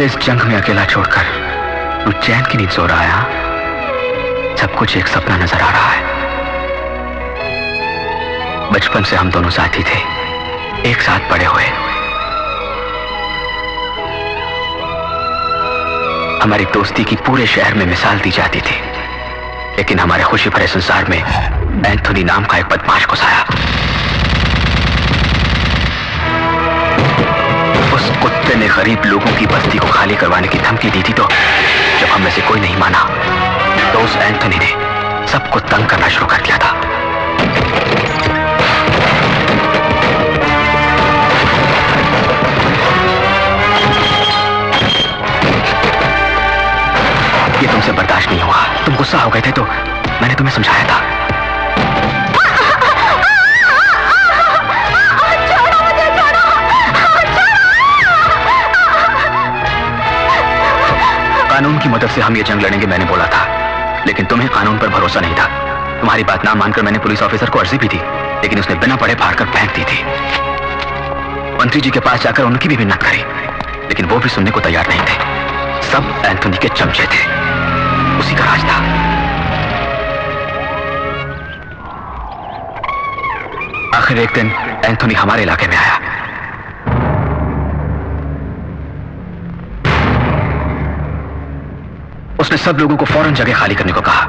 मुझे इस जंग में अकेला छोड़कर तू चैन की नींद सो रहा है? हाँ? सब कुछ एक सपना नजर आ रहा है। बचपन से हम दोनों साथी थे, एक साथ बड़े हुए। हमारी दोस्ती की पूरे शहर में मिसाल दी जाती थी, लेकिन हमारे खुशी भरे संसार में एंथोनी नाम का एक बदमाश घुस आया। उस कुत्ते ने गरीब लोगों की बस्ती को खाली करवाने की धमकी दी थी, तो जब हम में से कोई नहीं माना तो उस एंथोनी ने सबको तंग करना शुरू कर दिया था। ये तुमसे बर्दाश्त नहीं हुआ, तुम गुस्सा हो गए थे, तो मैंने तुम्हें समझाया था। कानून की मदद से हम ये जंग लड़ेंगे मैंने बोला था, लेकिन तुम्हें कानून पर भरोसा नहीं था। तुम्हारी बात ना मानकर मैंने पुलिस ऑफिसर को अर्जी भी दी, लेकिन उसने बिना पढ़े फाड़ कर फेंक दी थी। मंत्री जी के पास जाकर उनकी भी मिन्नत करी, लेकिन वो भी सुनने को तैयार नहीं थे। सब एंथोनी के चमचे थे, उसी का राज था। आखिर एक दिन एंथोनी हमारे इलाके में आया। उसने सब लोगों को फौरन जगह खाली करने को कहा।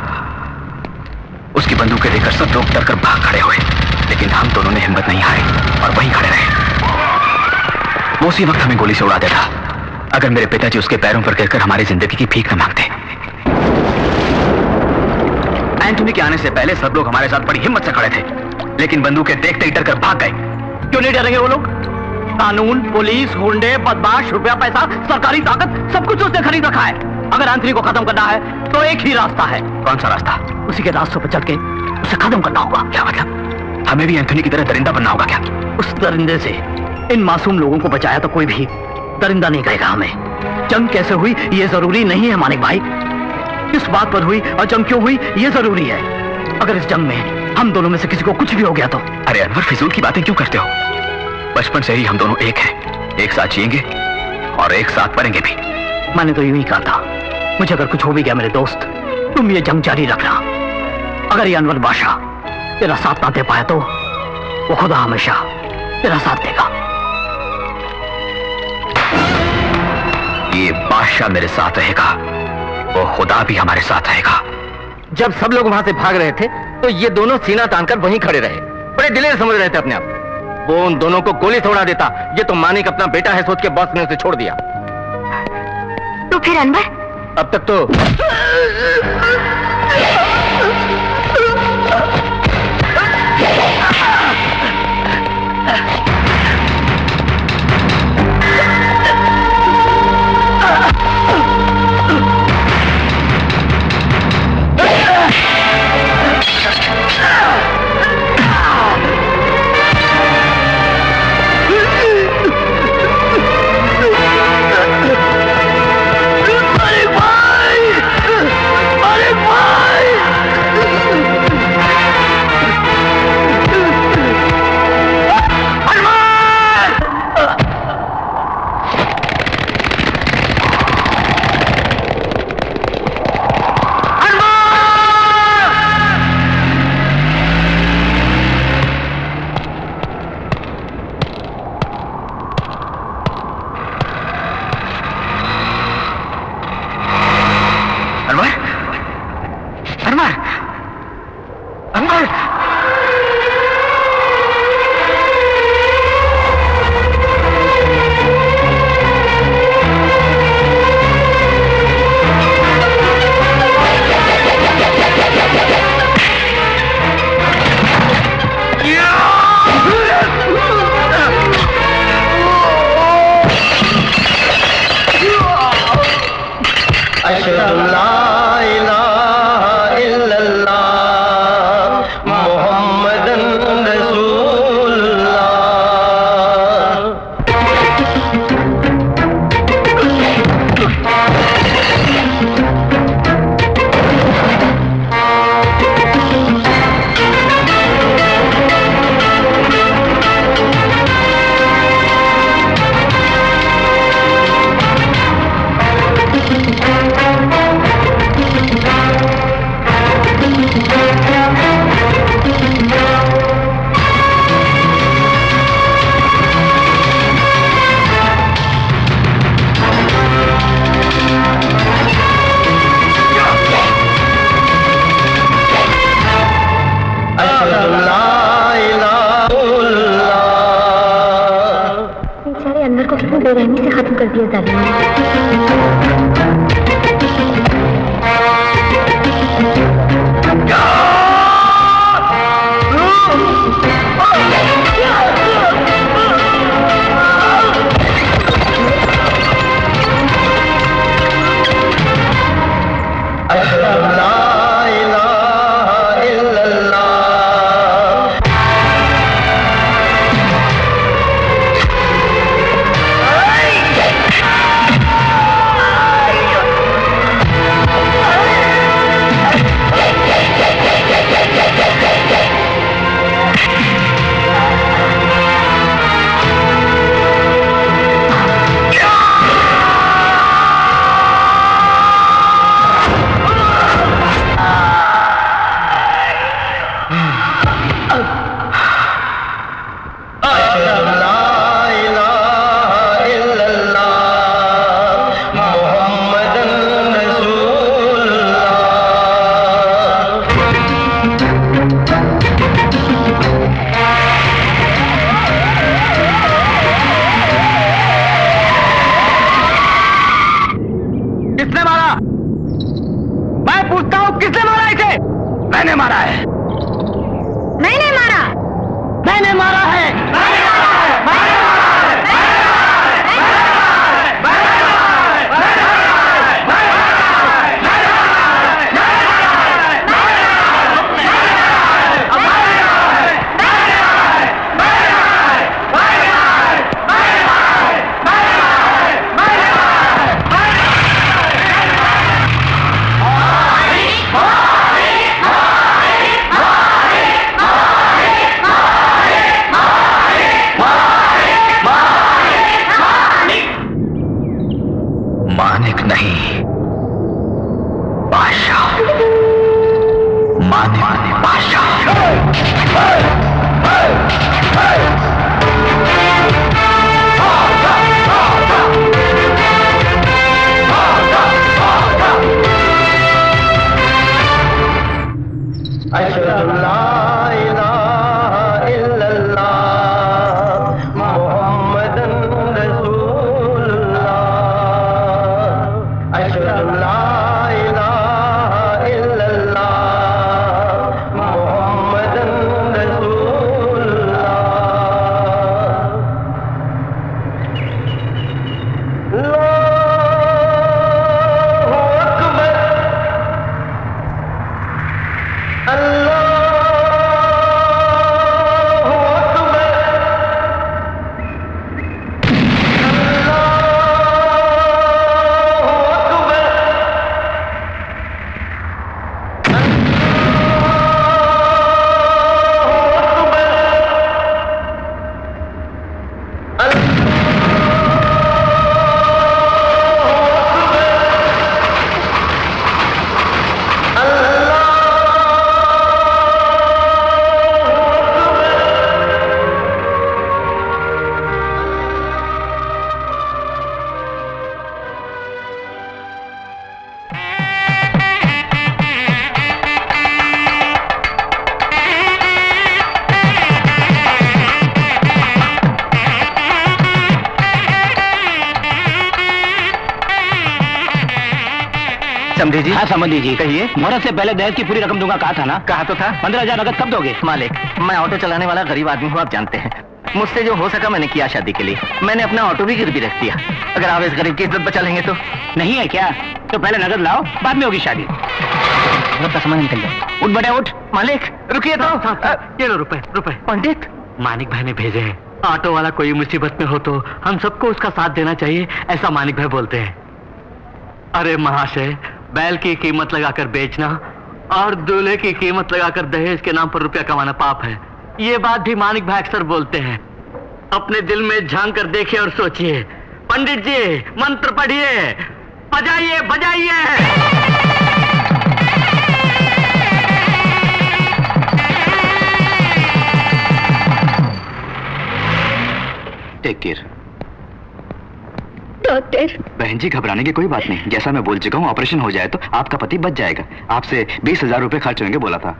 उसकी बंदूकें देखकर सब लोग डरकर भाग खड़े हुए, लेकिन हम दोनों ने हिम्मत नहीं हारी और वहीं खड़े रहे। वो उसी वक्त हमें गोली से उड़ा देता अगर मेरे पिताजी उसके पैरों पर गिरकर हमारी जिंदगी की भीख न मांगते। एंथोनी के आने से पहले सब लोग हमारे साथ बड़ी हिम्मत से खड़े थे, लेकिन बंदूकें देखते ही डरकर भाग गए। क्यों नहीं डरेंगे वो लोग? कानून, पुलिस, गुंडे, बदमाश, रुपया पैसा, सरकारी ताकत, सब कुछ उसने खरीद रखा है। अगर एंथोनी को खत्म करना है तो एक ही रास्ता है। कौन सा रास्ता? उसी के रास्तों पर चल के उसे खत्म करना होगा। क्या मतलब? हमें भी एंथोनी की तरह दरिंदा बनना होगा क्या? उस दरिंदे से इन मासूम लोगों को बचाया तो कोई भी दरिंदा नहीं कहेगा हमें। जंग कैसे हुई ये जरूरी नहीं है मानिक भाई, किस बात पर हुई और जंग क्यों हुई ये जरूरी है। अगर इस जंग में हम दोनों में से किसी को कुछ भी हो गया तो? अरे अनवर, फिजूल की बातें क्यों करते हो? बचपन से ही हम दोनों एक हैं, एक साथ जिएंगे और एक साथ मरेंगे भी। मैंने तो यूं ही कहा था, मुझे अगर कुछ हो भी गया मेरे दोस्त, तुम ये जंग जारी रखना। अगर ये अनवर बादशाह तेरा साथ ना दे पाया तो वो खुदा हमेशा तेरा साथ देगा। ये बादशाह मेरे साथ रहेगा, वो खुदा भी हमारे साथ रहेगा। जब सब लोग वहां से भाग रहे थे तो ये दोनों सीना तानकर वहीं खड़े रहे, बड़े दिलेर समझ रहे थे अपने आप। वो उन दोनों को गोली से उड़ा देता, ये तो मानिक अपना बेटा है सोच के बॉस ने उसे छोड़ दिया। तो फिर अनवर? अब तक तो कर दिया जालिम ने। मैंने मारा है। मैंने मारा। मैंने मारा है। मानिक नहीं, बादशाह। मानिक बादशाह। अशहदु ला इलाहा इल्लल्लाह मुहम्मदन रसूलुल्लाह। अशहदु ला इलाहा इल्लल्लाह मुहम्मदन रसूलुल्लाह। समझी जी? हाँ समझी जी। कहिए। मुहूर्त से पहले दहेज की पूरी रकम दूंगा, कहा था ना? कहा तो था। 15,000 नगद कब दोगे? मालिक, मैं ऑटो चलाने वाला गरीब आदमी हूँ, आप जानते हैं। मुझसे जो हो सका मैंने किया शादी के लिए। मैंने अपना ऑटो भी गिरवी रख दिया। अगर आप इस गरीब की इज्जत बचा लेंगे तो। नहीं है क्या? तो पहले नगद लाओ, बाद में होगी शादी। नगद का सामान निकल जाए। उठ बटे उठ। मालिक रुकिए तो। ये लो रुपए। पंडित, मानिक भाई ने भेजे हैं। ऑटो वाला कोई मुसीबत में हो तो हम सबको उसका साथ देना चाहिए, ऐसा मानिक भाई बोलते हैं। अरे महाशय, बैल की कीमत लगाकर बेचना और दूल्हे की कीमत लगाकर दहेज के नाम पर रुपया कमाना पाप है। ये बात भी मानिक भाई अक्सर बोलते हैं। अपने दिल में झांक कर देखिए और सोचिए। पंडित जी मंत्र पढ़िए, बजाइए बजाइए। Take care. डॉक्टर। बहन जी घबराने की कोई बात नहीं। जैसा मैं बोल चुका हूँ, ऑपरेशन हो जाए तो आपका पति बच जाएगा। आपसे 20,000 रुपए खर्च होंगे बोला था।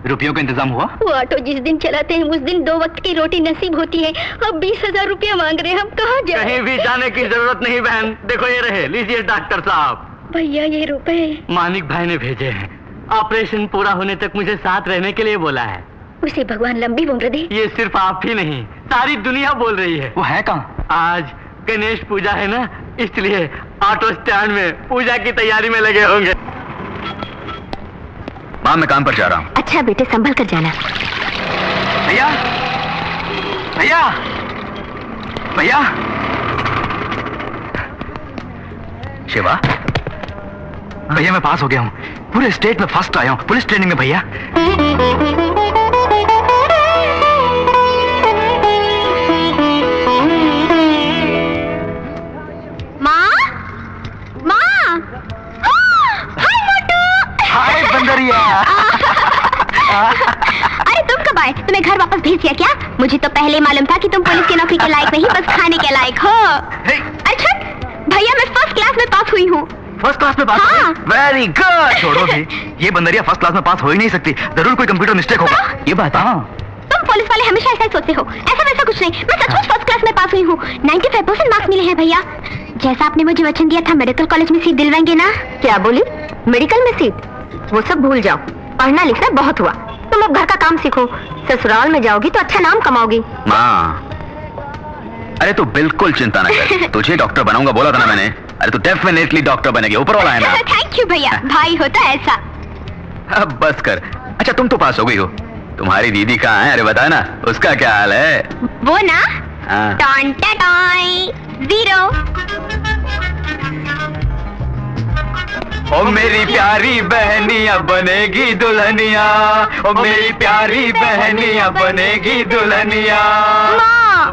रुपयों का इंतजाम हुआ? वो ऑटो जिस दिन चलाते हैं उस दिन 2 वक्त की रोटी नसीब होती है। अब 20,000 रुपया मांग रहे हैं, हम कहाँ जाएं? कहीं भी जाने की जरूरत नहीं बहन, देखो ये रहे, लीजिए डॉक्टर साहब। भैया ये रुपए मानिक भाई ने भेजे हैं, ऑपरेशन पूरा होने तक मुझे साथ रहने के लिए बोला है। उसे भगवान लंबी उम्र दे। ये सिर्फ आप ही नहीं, सारी दुनिया बोल रही है। वो है कहाँ? आज गणेश पूजा है ना, इसलिए ऑटो स्टैंड में पूजा की तैयारी में लगे होंगे। माँ मैं काम पर जा रहा हूँ। अच्छा बेटे संभल कर जाना। भैया भैया भैया शिवा, भैया मैं पास हो गया हूँ, पूरे स्टेट में फर्स्ट आया हूँ पुलिस ट्रेनिंग में भैया। माँ माँ, हाय मोटू। हाय बंदरिया। अरे तुम कब आए? तुम्हें घर वापस भेज दिया क्या? मुझे तो पहले मालूम था कि तुम पुलिस की नौकरी के लायक नहीं, बस खाने के लायक हो। अच्छा भैया मैं फर्स्ट क्लास में पास हुई हूँ। फर्स्ट क्लास में पास? हाँ। Very good. छोड़ो भी, ये बंदरिया फर्स्ट क्लास में पास हो ही नहीं सकती, जरूर कोई कंप्यूटर मिस्टेक होगा। ये बात है। तुम पुलिस वाले हमेशा ऐसा ही सोचते हो, ऐसा वैसा कुछ नहीं। मैं सचमुच फर्स्ट क्लास में पास हुई हूँ। 95% मार्क्स मिले हैं भैया। जैसा आपने मुझे वचन दिया था मेडिकल कॉलेज में सीट दिलवाएंगे ना। क्या बोली? मेडिकल में सीट? वो सब भूल जाओ, पढ़ना लिखना बहुत हुआ। तुम अब घर का काम सीखो, ससुराल में जाओगी तो अच्छा नाम कमाओगी। माँ अरे तू बिल्कुल चिंता न कर, तुझे डॉक्टर बनाऊंगा बोला था ना मैंने। अरे तू डेफिनेटली डॉक्टर बनेगी, ऊपर वाला है ना। थैंक यू भैया, भाई होता ऐसा। अब बस कर। अच्छा तुम तो पास हो गई हो, तुम्हारी दीदी कहाँ है? अरे बता ना, उसका क्या हाल है? वो ना हाँ। Ton toy 0। ओ मेरी प्यारी बहनिया बनेगी दुल्हनिया, ओ मेरी प्यारी बहनिया बनेगी दुल्हनिया। माँ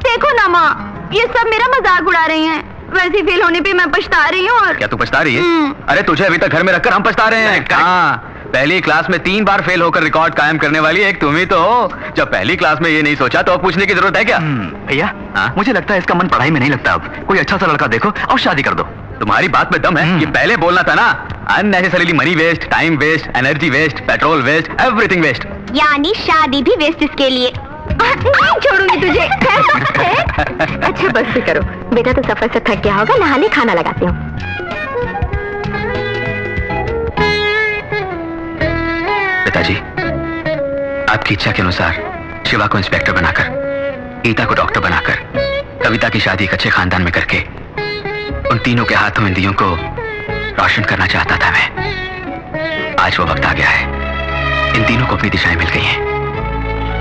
देखो ना माँ, ये सब मेरा मजाक उड़ा रही हैं। वैसे फेल होने पे मैं पछता रही हूँ। और क्या तू पछता रही है? अरे तुझे अभी तक घर में रखकर हम पछता रहे हैं। हाँ, पहली क्लास में 3 बार फेल होकर रिकॉर्ड कायम करने वाली एक तुम ही तो हो। जब पहली क्लास में ये नहीं सोचा तो अब पूछने की जरूरत है क्या? भैया मुझे लगता है इसका मन पढ़ाई में नहीं लगता। अब कोई अच्छा सा लड़का देखो और शादी कर दो। तुम्हारी बात में दम है, ये पहले बोलना था ना। Unnecessarily money waste, time waste, energy waste, petrol waste, everything waste. यानी शादी भी वेस्ट इसके लिए। नहीं छोड़ूंगी तुझे। अच्छा बस भी करो बेटा, तो सफर से थक गया होगा, नहाने खाना लगाती हूँ। पिताजी आपकी इच्छा के अनुसार शिवा को इंस्पेक्टर बनाकर, गीता को डॉक्टर बनाकर, कविता की शादी एक अच्छे खानदान में करके उन तीनों के हाथों में दियों को रोशन करना चाहता था मैं। आज वो वक्त आ गया है, इन तीनों को अपनी दिशाएं मिल गई हैं।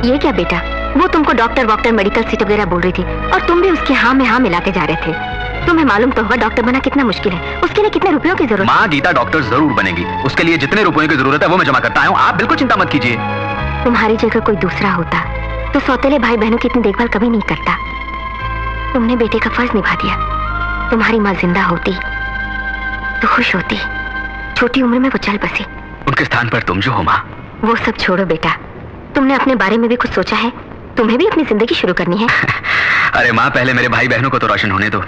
ये क्या बेटा, वो तुमको डॉक्टर वॉक्टर मेडिकल सीट वगैरह बोल रही थी और तुम भी उसके हाँ में हाँ मिलाते जा रहे थे। तुम्हें मालूम तो होगा डॉक्टर बना कितना मुश्किल है, उसके लिए कितने रुपयों की जरूरत। माँ गीता डॉक्टर जरूर बनेगी, उसके लिए जितने रुपयों की जरूरत है वो मैं जमा करता हूँ, आप बिल्कुल चिंता मत कीजिए। तुम्हारी जगह कोई दूसरा होता तो सौतेले भाई बहनों की इतनी देखभाल कभी नहीं करता। तुमने बेटे का फर्ज निभा दिया। तुम्हारी माँ जिंदा होती तो खुश होती, छोटी उम्र में वो चल बसी। उनके स्थान पर तुम जो हो माँ। वो सब छोड़ो बेटा, तुमने अपने बारे में भी कुछ सोचा है? तुम्हें भी अपनी जिंदगी शुरू करनी है। अरे माँ पहले मेरे भाई बहनों को तो रोशन होने दो,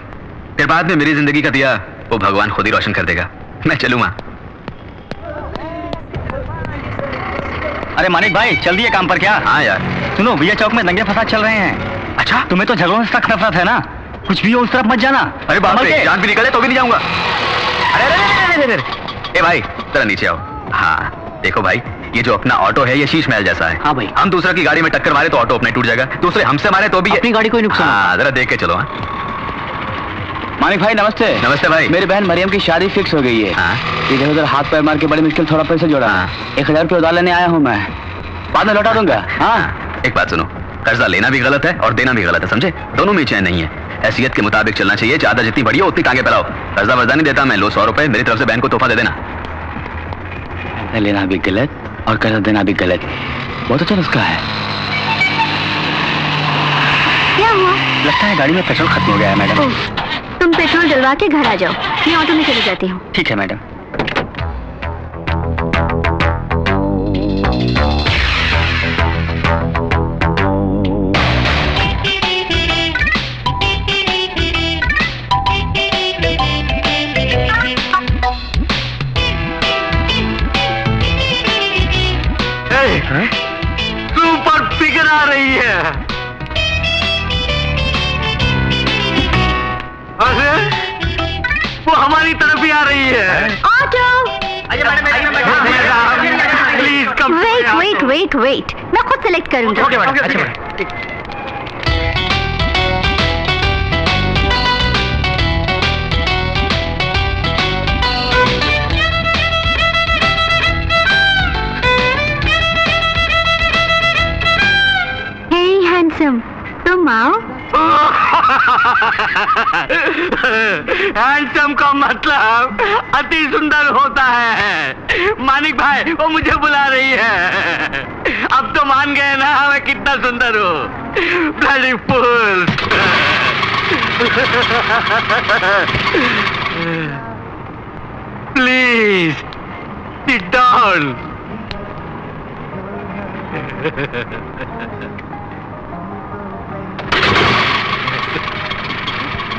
फिर बाद में मेरी जिंदगी का दिया वो भगवान खुद ही रोशन कर देगा। मैं चलूँ माँ। अरे मानिक भाई चल दिए काम पर क्या? हाँ यार। सुनो भैया चौक में दंगे फसाद चल रहे हैं। अच्छा तुम्हें तो झगड़ों से सख्त नफरत है ना, कुछ भी हो उस तरफ मत जाना। अरे बाप संभल रे, के। जान भी निकले तो भी नहीं जाऊंगा। अरे अरे अरे अरे अरे ए भाई जरा नीचे आओ। हाँ देखो भाई, ये जो अपना ऑटो है ये शीश महल जैसा है। हाँ भाई। हम दूसरे की गाड़ी में टक्कर मारे तो ऑटो अपने टूट जाएगा, दूसरे हमसे मारे तो भी अपनी गाड़ी को ही नुकसान। हाँ जरा देख के चलो। हाँ मानिक भाई नमस्ते। नमस्ते भाई। मेरी बहन मरियम की शादी फिक्स हो गई है। हाँ। इधर उधर हाथ पैर मार के बड़ी मुश्किल थोड़ा पैसा जोड़ा। हाँ। 1000 रुपये उधार लेने आया हूँ मैं, बाद में लौटा दूंगा। हाँ एक बात सुनो, कर्जा लेना भी गलत है और देना भी गलत है, समझे? दोनों में चैन नहीं है, हैसियत के मुताबिक चलना चाहिए। ज्यादा जितनी बड़ी हो उतनी टांगे फैलाओ। कर्जा वर्जा नहीं देता मैं, लो 100 रुपए मेरी तरफ से बहन को तोहफा दे देना। लेना भी गलत और कर्जा देना भी गलत, बहुत अच्छा नुस्खा है। क्या हुआ? लगता है गाड़ी में पेट्रोल खत्म हो गया है मैडम। तुम पेट्रोल डलवा के घर आ जाओ, मैं ऑटो में चली जाती हूँ। ठीक है मैडम। रही है। अरे वो हमारी तरफ ही आ रही है। ऑटो। Please come. वेट, मैं खुद सेलेक्ट करूंगा। ओके मैडम, अच्छा मैडम। हैंडसम, तुम आओ। हैंडसम का मतलब अति सुंदर होता है। मानिक भाई वो मुझे बुला रही है। अब तो मान गए ना मैं कितना सुंदर हूँ। Bloody fool. Please sit down.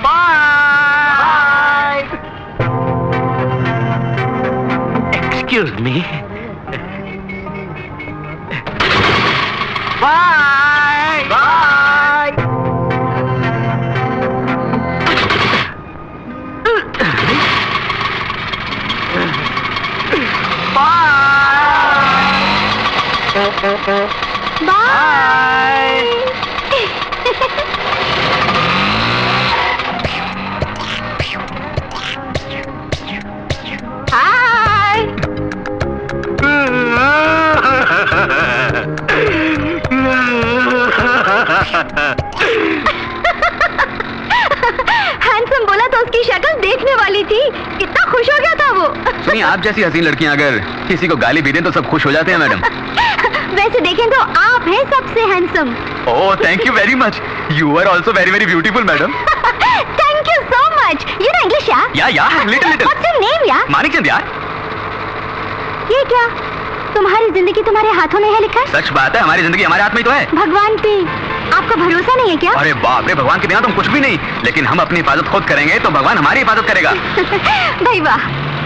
Bye. Excuse me. Bye. Bye. Bye. Hi. Handsome बोला तो उसकी शक्ल देखने वाली थी। कितना खुश हो गया था वो। सुनिए, आप जैसी हसीन लड़कियां अगर किसी को गाली भी दें तो सब खुश हो जाते हैं मैडम। वैसे देखें तो आप हैं सबसे handsome. Oh thank you very much. You are also very very beautiful madam. Thank you so much. You know English या लिटिल व्हाट्स योर नेम यार? मानिकचंद यार। ये क्या, तुम्हारी जिंदगी तुम्हारे हाथों में है लिखा है? सच बात है, हमारी जिंदगी हमारे हाथ में ही तो है। भगवान पे आपका भरोसा नहीं है क्या? अरे बाप रे, भगवान के बिना तुम कुछ भी नहीं। लेकिन हम अपनी हिफाजत खुद करेंगे तो भगवान हमारी हिफाजत करेगा। भाई वाह,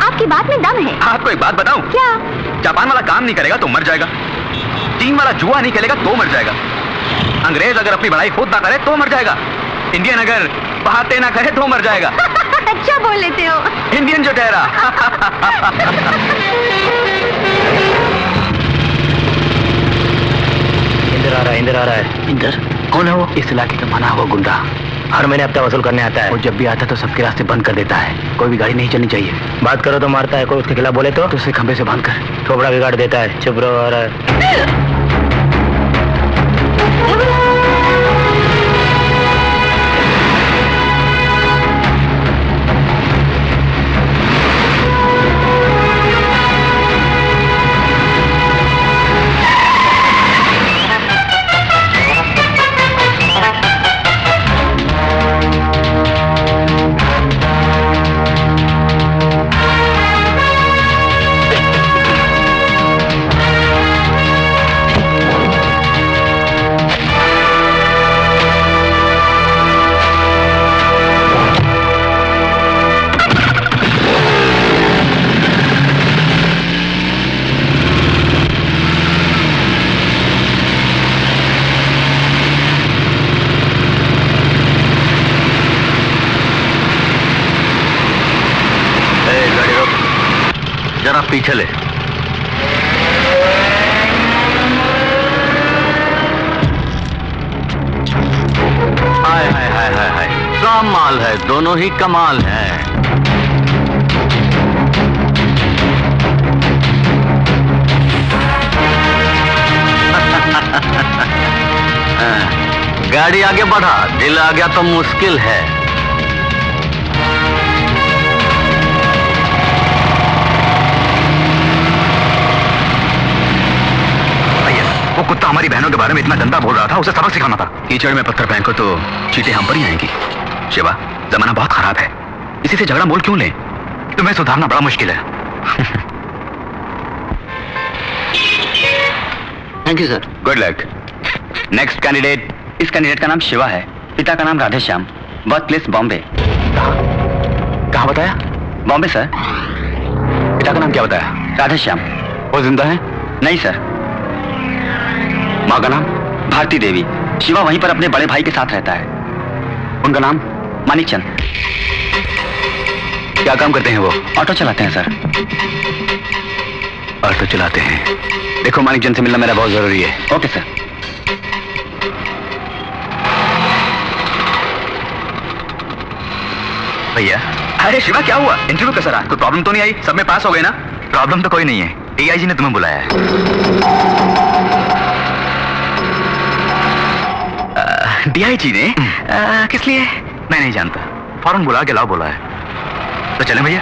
आपकी बात में दम है। आपको एक बात बताऊं? क्या? जापान वाला काम नहीं करेगा तो मर जाएगा। चीन वाला जुआ नहीं खेलेगा तो मर जाएगा। अंग्रेज अगर अपनी पढ़ाई खुद ना करे तो मर जाएगा। इंडियन अगर बातें ना करे तो मर जाएगा। अच्छा बोल लेते हो। इंडियन जो ठहरा। इंदर आ रहा है। इंदर कौन है वो? इस इलाके का मना हुआ गुंडा, हर महीने हफ्ता वसूल करने आता है। वो जब भी आता है तो सबके रास्ते बंद कर देता है। कोई भी गाड़ी नहीं चलनी चाहिए। बात करो तो मारता है, कोई उसके खिलाफ बोले तो उसे खंबे से बांध कर थोबड़ा बिगाड़ देता है। चुप रहो। आ रहा है। जरा पीछे ले। हाय हाय हाय हाय हाय, कमाल है, दोनों ही कमाल है। गाड़ी आगे बढ़ा, दिल आ गया तो मुश्किल है। वो कुत्ता हमारी बहनों के बारे में इतना गंदा बोल रहा था, उसे सबक सिखाना था। कीचड़ में पत्थर फेंको तो चींटे हम पर ही आएंगी। शिवा, जमाना बहुत खराब है, इसी से झगड़ा मोल क्यों ले? तुम्हें सुधारना बड़ा मुश्किल है। Thank you sir. Good luck. Next candidate. इस कैंडिडेट का नाम शिवा है, पिता का नाम राधेश्याम, बर्थ प्लेस बॉम्बे। कहाँ बताया? बॉम्बे सर। पिता का नाम क्या बताया? राधेश्याम। वो जिंदा है? नहीं सर। माँ का नाम? भारती देवी। शिवा वहीं पर अपने बड़े भाई के साथ रहता है। उनका नाम मानिक चंद। क्या काम करते हैं वो? ऑटो चलाते हैं सर। ऑटो चलाते हैं। देखो मानिक चंद से मिलना मेरा बहुत जरूरी है। Okay sir. भैया। अरे शिवा क्या हुआ? इंटरव्यू कैसा रहा? कोई प्रॉब्लम तो नहीं आई? सब में पास हो गए ना? प्रॉब्लम तो कोई नहीं है। एआईजी ने तुम्हें बुलाया है। डीआईजी ने? किस लिए? मैं नहीं जानता। फौरन बुला के लाओ बोला है। तो चलें भैया?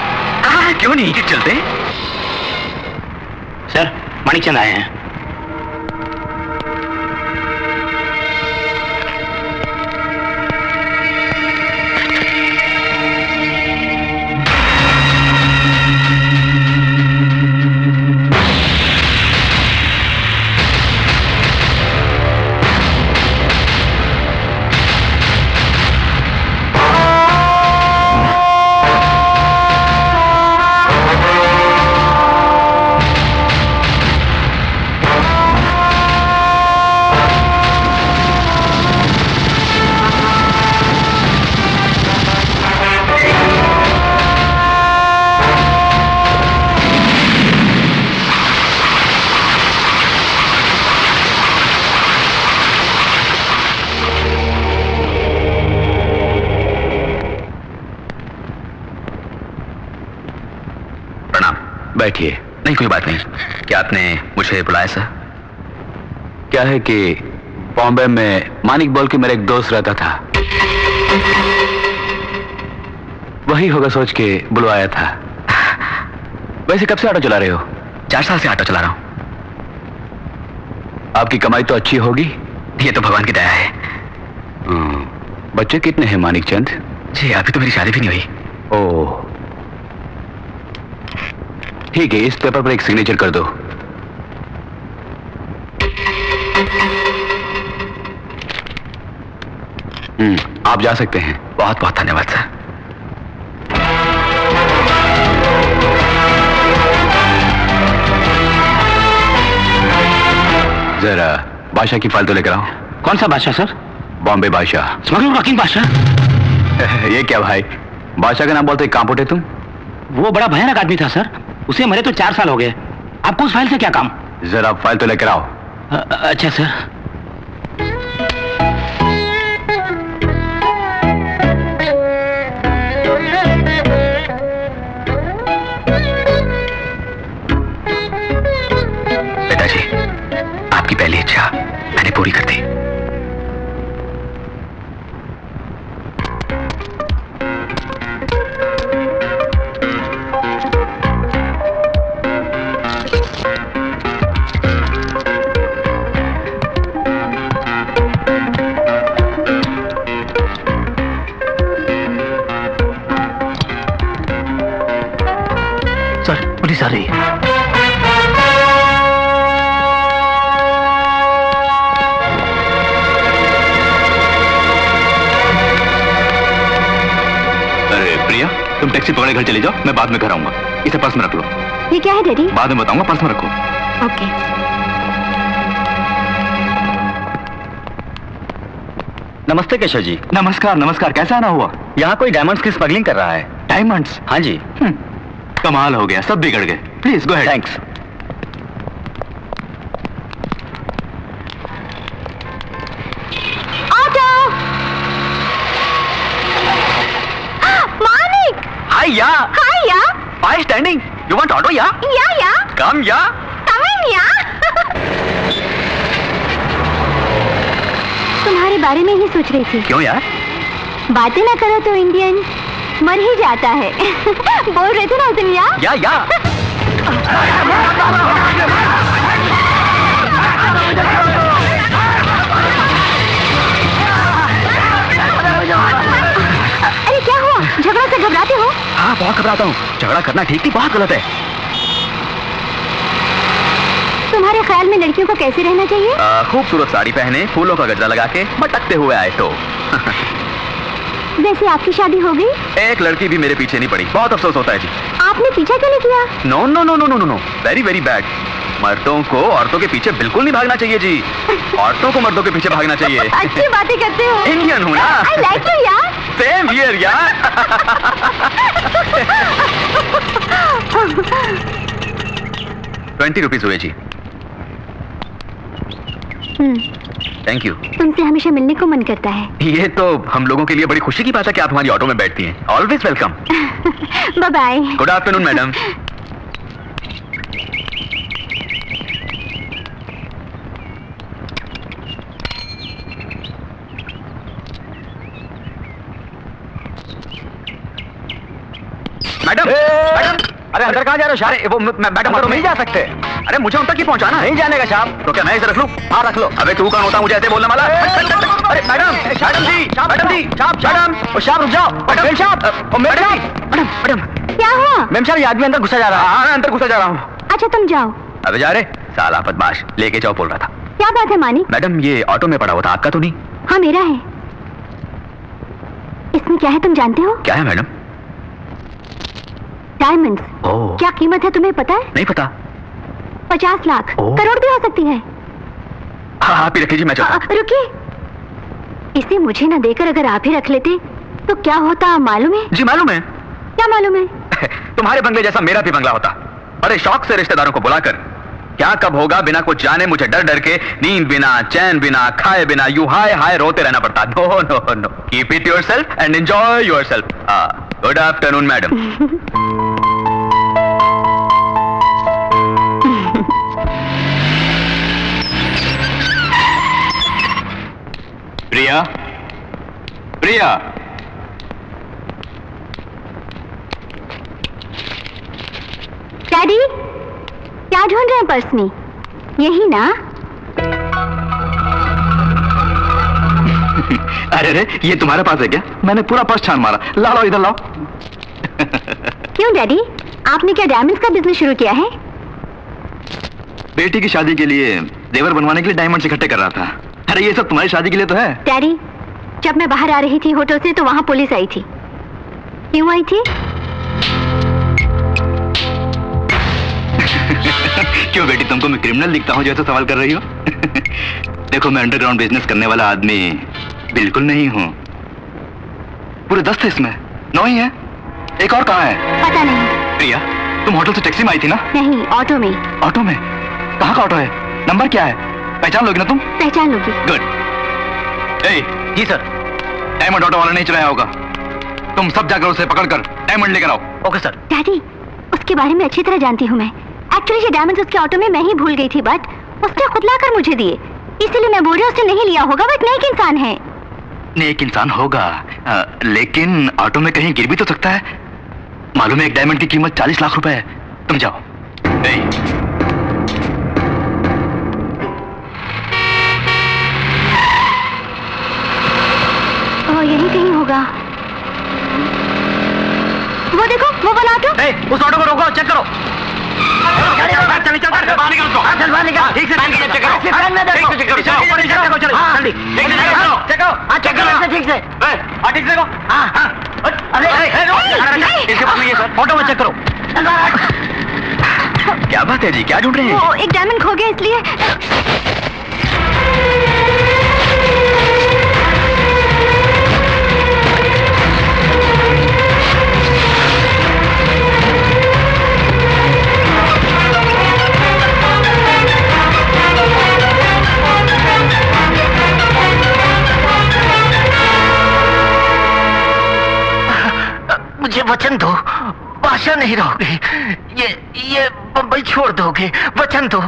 क्यों नहीं, चलते। सर मानिक चंद आए हैं। बैठिए। नहीं कोई बात नहीं। क्या आपने मुझे बुलाया सर? क्या है कि बॉम्बे में मानिक बोल के मेरा एक दोस्त रहता था, वही होगा सोच के बुलवाया था। वैसे कब से ऑटो चला रहे हो? 4 साल से ऑटो चला रहा हूं। आपकी कमाई तो अच्छी होगी? ये तो भगवान की दया है। बच्चे कितने हैं मानिक चंद? जी अभी तो मेरी शादी भी नहीं हुई। ओह ठीक है, इस पेपर पर एक सिग्नेचर कर दो। आप जा सकते हैं। बहुत बहुत धन्यवाद सर। जरा बादशाह की फाइल तो लेकर आओ। कौन सा बादशाह सर? बॉम्बे बादशाह। स्मगलर रॉकिंग बादशाह। ये क्या भाई, बादशाह का नाम बोलते कहां पुटे तुम? वो बड़ा भयानक आदमी था सर, उसे मरे तो 4 साल हो गए। आपको उस फाइल से क्या काम? जरा फाइल तो लेकर आओ। अच्छा सर। पिताजी, आपकी पहली इच्छा मैंने पूरी कर दी। पुलिस आ रही है। अरे प्रिया, तुम टैक्सी पकड़े घर चले जाओ, मैं बाद में घर आऊंगा। इसे पर्स में रख लो। ये क्या है डैडी? बाद में बताऊंगा, पर्स में रखो। ओके। नमस्ते केशव जी। नमस्कार नमस्कार। कैसा आना हुआ? यहाँ कोई डायमंड्स की स्मगलिंग कर रहा है। डायमंड्स? हाँ जी। कमाल हो गया, सब बिगड़ गए। Please go ahead. Thanks. Auto. Manik. हाय या। हाय या। Why standing? You want auto या? या। Come या। Come in या। तुम्हारे बारे में ही सोच रही थी। क्यों यार? बातें ना करो तो इंडियन मर ही जाता है। बोल रहे थे ना तुम या? या। अरे क्या हुआ? झगड़ा से घबराते हो? हाँ बहुत घबराता हूँ। झगड़ा करना ठीक नहीं, बहुत गलत है। तुम्हारे ख्याल में लड़कियों को कैसे रहना चाहिए? खूबसूरत साड़ी पहने, फूलों का गजरा लगा के, मटकते हुए आए तो। वैसे आपकी शादी हो गई? एक लड़की भी मेरे पीछे नहीं पड़ी, बहुत अफसोस होता है जी। आपने पीछा क्यों नहीं किया? No no no no no no no, very very bad. मर्दों को औरतों के पीछे बिल्कुल नहीं भागना चाहिए जी। औरतों को मर्दों के पीछे भागना चाहिए। अच्छी बातें करते हो। इंडियन हूँ ना। आई लाइक यू यार। सेम हियर यार। 20 रुपीज हुए जी। Thank you. तुमसे हमेशा मिलने को मन करता है। ये तो हम लोगों के लिए बड़ी खुशी की बात है कि आप हमारी ऑटो में बैठती हैं। Always welcome. Bye bye. Good afternoon madam. Madam madam, अरे अंदर कहाँ जा रहे हो साहब? अरे वो मैडम अंदर नहीं जा सकते। अरे मुझे उन तक ही पहुंचाना है। नहीं जाने का साहब। तो क्या मैं इसे रख लूं? हाँ रख लो। अबे तू कौन होता मुझे ऐसे बोलने वाला? अरे मैडम मैडम जी मैडम जी मैडम साहब रुक जाओ। मैडम साहब मैडम मैडम क्या हुआ? मैम साहब ये आदमी अंदर घुसा जा रहा है। हाँ अंदर घुसा जा रहा हूँ। अच्छा तुम जाओ। अबे जा रे साला बदमाश, लेके जाओ बोल रहा था। क्या बात है मानिक? मैडम ये ऑटो में पड़ा हुआ था, आपका तो नहीं? हाँ मेरा है। इसमें क्या है तुम जानते हो? क्या है मैडम? डायमंड्स। ओह क्या कीमत है तुम्हें पता है? नहीं पता। 50 लाख, ओह। करोड़ भी हो सकती है। हाँ आप ही रखिए जी, मैं चलता हूँ। रुकिए, इसे मुझे ना देकर अगर आप ही रख लेते तो क्या होता मालूम है? जी मालूम है। क्या मालूम है? तुम्हारे बंगले जैसा मेरा भी बंगला होता। बड़े शौक से रिश्तेदारों को बुलाकर, क्या कब होगा बिना कुछ जाने मुझे डर डर के, नींद बिना, चैन बिना, खाए बिना, यूं हाय हाय रोते रहना पड़ता। No no no, keep it yourself and enjoy yourself. Good afternoon madam. Priya Priya, daddy क्या ढूंढ रहे हैं पर्स में? यही ना? अरे रे ये तुम्हारे पास है क्या? मैंने पूरा पर्स छान मारा। लाओ इधर लाओ। क्यों डैडी, आपने क्या डायमंड्स का बिजनेस शुरू किया है? बेटी की शादी के लिए जेवर बनवाने के लिए डायमंड इकट्ठे कर रहा था। अरे ये सब तुम्हारी शादी के लिए तो है। डैडी जब मैं बाहर आ रही थी होटल से तो वहां पुलिस आई थी। क्यों आई थी? क्यों बेटी, तुमको मैं क्रिमिनल दिखता हूँ जो ऐसा सवाल कर रही हो? देखो मैं अंडरग्राउंड बिजनेस करने वाला आदमी बिल्कुल नहीं हूँ। पूरे 10 थे इसमें, 9 ही है। एक और कहाँ है? पता नहीं। प्रिया तुम होटल से टैक्सी में आई थी ना? नहीं, ऑटो में। ऑटो में? कहाँ का ऑटो है? नंबर क्या है? पहचान लोगी ना तुम? पहचान लोगी। गुड। जी सर। डायमंड ऑटो वाला नहीं चलाया होगा। तुम सब जाकर उसे पकड़कर डायमंड लेकर आओ। Okay sir. डैडी उसके बारे में अच्छी तरह जानती हूँ मैं। एक्चुअली ये डायमंड्स उसके ऑटो में मैं ही भूल गई थी, बट उसने खुद लाकर मुझे दिए, इसीलिए मैं बोल रही हूँ उसने नहीं लिया होगा। बट नेक इंसान है। नेक इंसान होगा लेकिन ऑटो में कहीं गिर भी तो सकता है। मालूम है एक डायमंड की कीमत 40 लाख रुपए है। तुम जाओ। यही कहीं होगा। वो देखो वो वाला ऑटो। उस ऑटो को रोको, चेक करो। ऑटो में चेक करो। क्या बात है जी, क्या ढूंढ रहे हैं? वो एक डायमंड खो गया इसलिए। मुझे वचन दो, भाषा नहीं रहोगे। ये बम्बई छोड़ दोगे, वचन दो।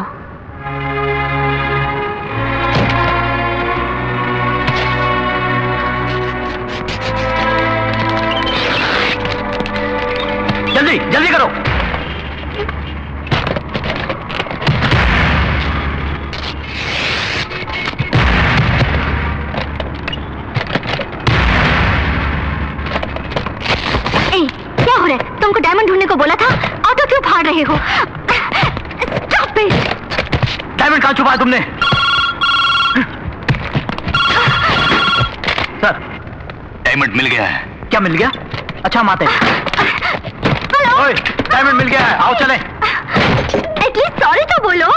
जल्दी जल्दी करो। तुमको डायमंड ढूंढने को बोला था, ऑटो क्यों फाड़ रहे हो? Stop it! डायमंड कहाँ छुपाया तुमने? सर डायमंड मिल गया है। क्या मिल गया? अच्छा माते। ओए, डायमंड मिल गया है, आओ चले। एटलीस्ट सॉरी तो बोलो।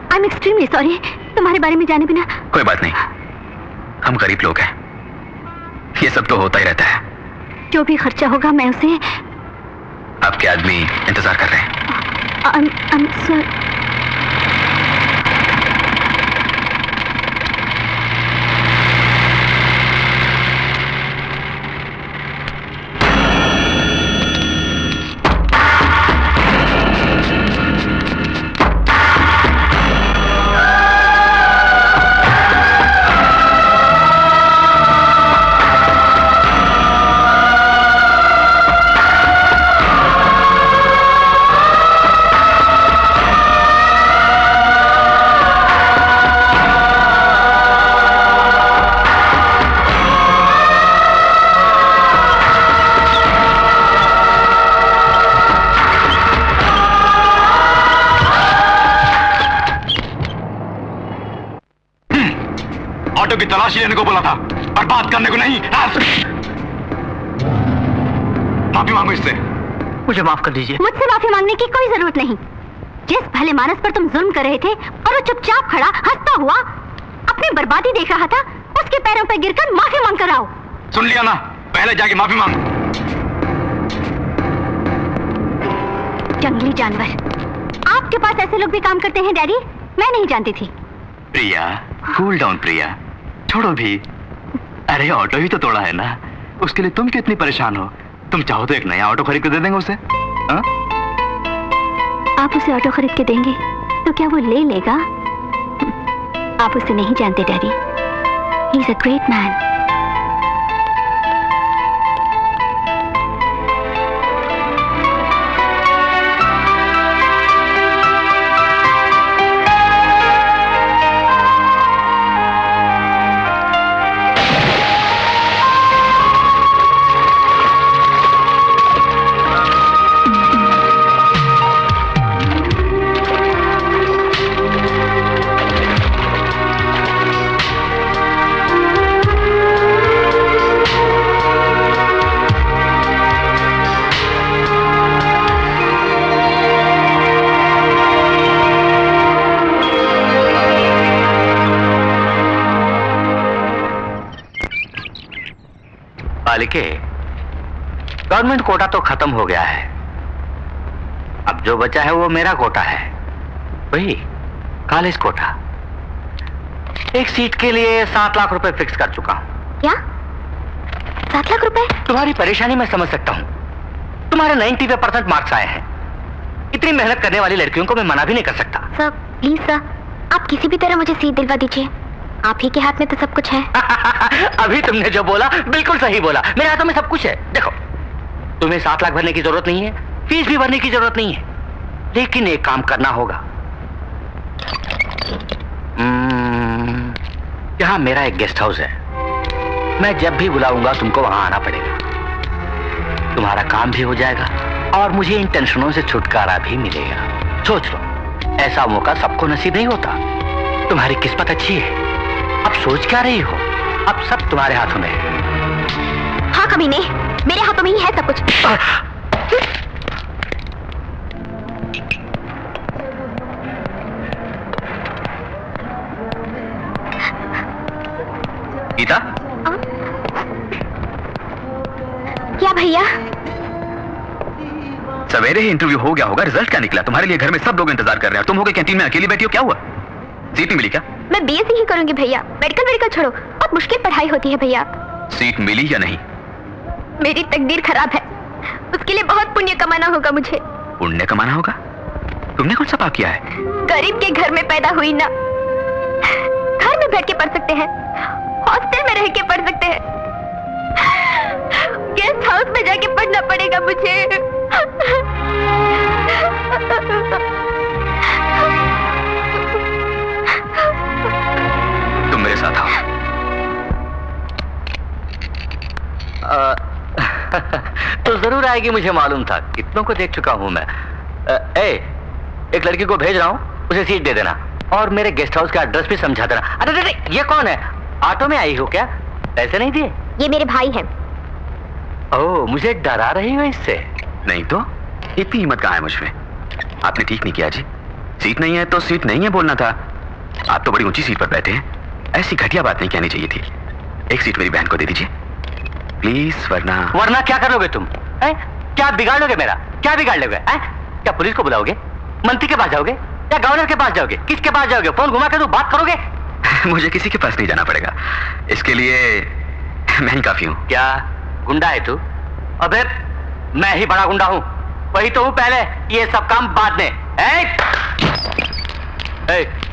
आई एम एक्सट्रीमली सॉरी, तुम्हारे बारे में जाने बिना। कोई बात नहीं, हम गरीब लोग हैं, ये सब तो होता ही रहता है। जो भी खर्चा होगा मैं उसे। आपके आदमी इंतजार कर रहे हैं। I'm sorry. ऑटो की तलाशी लेने को बोला था, बर्बाद करने को नहीं। माफी मांगो इससे। मुझे माफ कर दीजिए। मुझसे माफी मांगने की कोई जरूरत नहीं। जिस भले मानस पर तुम जुल्म कर रहे थे और वो चुपचाप खड़ा हंसता हुआ अपनी बर्बादी देख रहा था, उसके पैरों पर गिरकर माफी मांग कर आओ। सुन लिया ना, पहले जाके माफी मांग। जंगली जानवर, आपके पास ऐसे लोग भी काम करते हैं डैडी? मैं नहीं जानती थी। प्रिया, कूल डाउन प्रिया, छोड़ो भी। अरे ऑटो ही तो तोड़ा है ना, उसके लिए तुम क्यों इतनी परेशान हो? तुम चाहो तो एक नया ऑटो खरीद कर दे देंगे उसे। हा? आप उसे ऑटो खरीद के देंगे तो क्या वो ले लेगा? आप उसे नहीं जानते daddy, he is a great man. बालिके, गवर्नमेंट कोटा तो खत्म हो गया है। अब जो बचा है वो मेरा कोटा है, वही कॉलेज कोटा। एक सीट के लिए 7 लाख रुपए फिक्स कर चुका हूं। क्या 7 लाख रुपए? तुम्हारी परेशानी मैं समझ सकता हूं। तुम्हारे 95% मार्क्स आए हैं। इतनी मेहनत करने वाली लड़कियों को मैं मना भी नहीं कर सकता। सर प्लीज सर, आप किसी भी तरह मुझे सीट दिलवा दीजिए। आप ही के हाथ में तो सब कुछ है। अभी तुमने जो बोला बिल्कुल सही बोला, मेरे हाथों में सब कुछ है। देखो, तुम्हें 7 लाख भरने की जरूरत नहीं है, फीस भी भरने की जरूरत नहीं है, लेकिन एक काम करना होगा। यहाँ मेरा एक गेस्ट हाउस है, मैं जब भी बुलाऊंगा तुमको वहां आना पड़ेगा। तुम्हारा काम भी हो जाएगा और मुझे इन टेंशनों से छुटकारा भी मिलेगा। सोच लो, ऐसा मौका सबको नसीब नहीं होता। तुम्हारी किस्मत अच्छी है। अब सोच क्या रही हो? अब सब तुम्हारे हाथों में है। हाँ कमीने, मेरे हाथों में ही है सब कुछ। गीता, क्या भैया? सवेरे ही इंटरव्यू हो गया होगा, रिजल्ट क्या निकला? तुम्हारे लिए घर में सब लोग इंतजार कर रहे हैं, तुम हो गए कैंटीन में अकेली बैठी हो, क्या हुआ? सीट नहीं मिली क्या? मैं बीएससी ही करूंगी भैया, मेडिकल छोड़ो, बहुत मुश्किल पढ़ाई होती है भैया। सीट मिली या नहीं? मेरी तकदीर खराब है, उसके लिए बहुत पुण्य कमाना होगा मुझे। पुण्य कमाना होगा? तुमने कौन सा पाप किया है? गरीब के घर में पैदा हुई ना, घर में बैठ के पढ़ सकते हैं, हॉस्टल में रह के पढ़ सकते हैं, गेस्ट हाउस में जाके पढ़ना पड़ेगा मुझे। तुम मेरे साथ आओ। तो जरूर आएगी, मुझे मालूम था। कितनों को देख चुका हूं मैं। एक लड़की को भेज रहा हूं, उसे सीट दे देना। और मेरे गेस्ट हाउस का एड्रेस भी समझा देना। अरे अरे ये कौन है? ऑटो में आई हो क्या? पैसे नहीं दिए? ये मेरे भाई हैं। ओह, मुझे डरा रही हो इससे? नहीं तो इतनी हिम्मत कहाँ है मुझमें? आपने ठीक नहीं किया जी। सीट नहीं है तो सीट नहीं है बोलना था। आप तो बड़ी ऊंची सीट पर बैठे हैं, ऐसी घटिया बात नहीं कहनी चाहिए थी। एक सीट मेरी बहन को दे दीजिए प्लीज, वरना क्या करोगे तुम? क्या बिगाड़ लोगे मेरा? क्या बिगाड़ लोगे? क्या पुलिस को बुलाओगे? मंत्री के पास जाओगे या गवर्नर के पास जाओगे? किसके पास जाओगे? फोन घुमा के तो बात करोगे? मुझे किसी के पास नहीं जाना पड़ेगा, इसके लिए मैं ही काफी हूँ। क्या गुंडा है तू? अबे मैं ही बड़ा गुंडा हूँ, वही तो हूँ पहले, ये सब काम बाद में।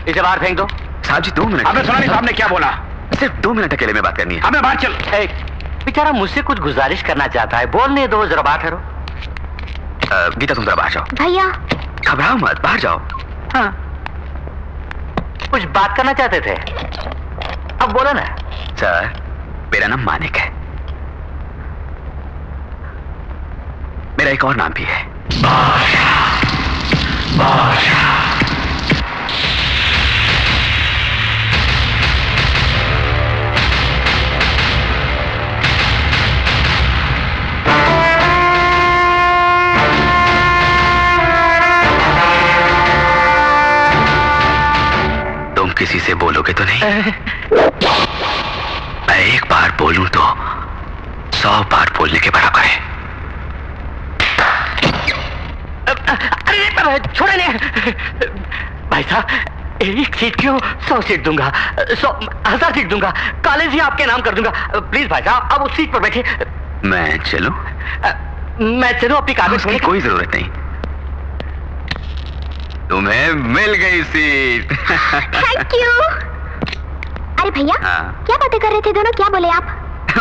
इसे बाहर फेंक दो। साहब जी 2 मिनट। आपने सुना नहीं साहब ने क्या बोला? सिर्फ 2 मिनट अकेले में बात करनी है। हमें बाहर चल। बेचारा मुझसे कुछ गुजारिश करना चाहता है, बोलने दो, जरा बात करो। गीता तुम जरा बाहर जाओ। भैया घबराओ मत, बाहर जाओ। हाँ, कुछ बात करना चाहते थे, अब बोलो ना। सर मेरा नाम मानिक है, मेरा एक और नाम भी है, बादशाह। बादशाह। तुम किसी से बोलोगे तो नहीं? मैं एक बार बोलूं तो 100 बार बोलने के बराबर है। अरे छोड़े नहीं भाई साहब, एक सीट क्यों, 100 सीट दूंगा, 100,000 सीट दूंगा, कॉलेज ही आपके नाम कर दूंगा। प्लीज भाई साहब, अब उस सीट पर बैठे। मैं चलूं? मैं चलूं? अपनी कागज की कोई जरूरत नहीं, तुम्हें मिल गई सीट। Thank you. अरे भैया क्या बातें कर रहे थे दोनों, क्या बोले आप?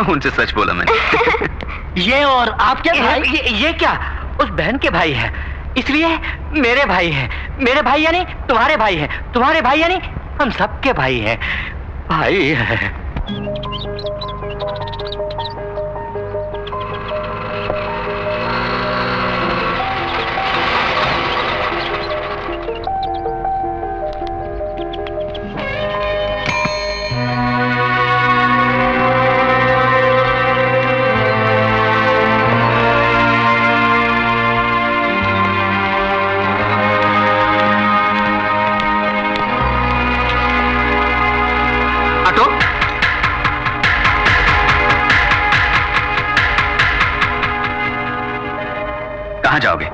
उनसे सच बोला मैंने। ये और आपके भाई? ये क्या, उस बहन के भाई है, इसलिए मेरे भाई हैं। मेरे भाई यानी तुम्हारे भाई हैं, तुम्हारे भाई यानी हम सबके भाई हैं। भाई है। कहां जाओगे?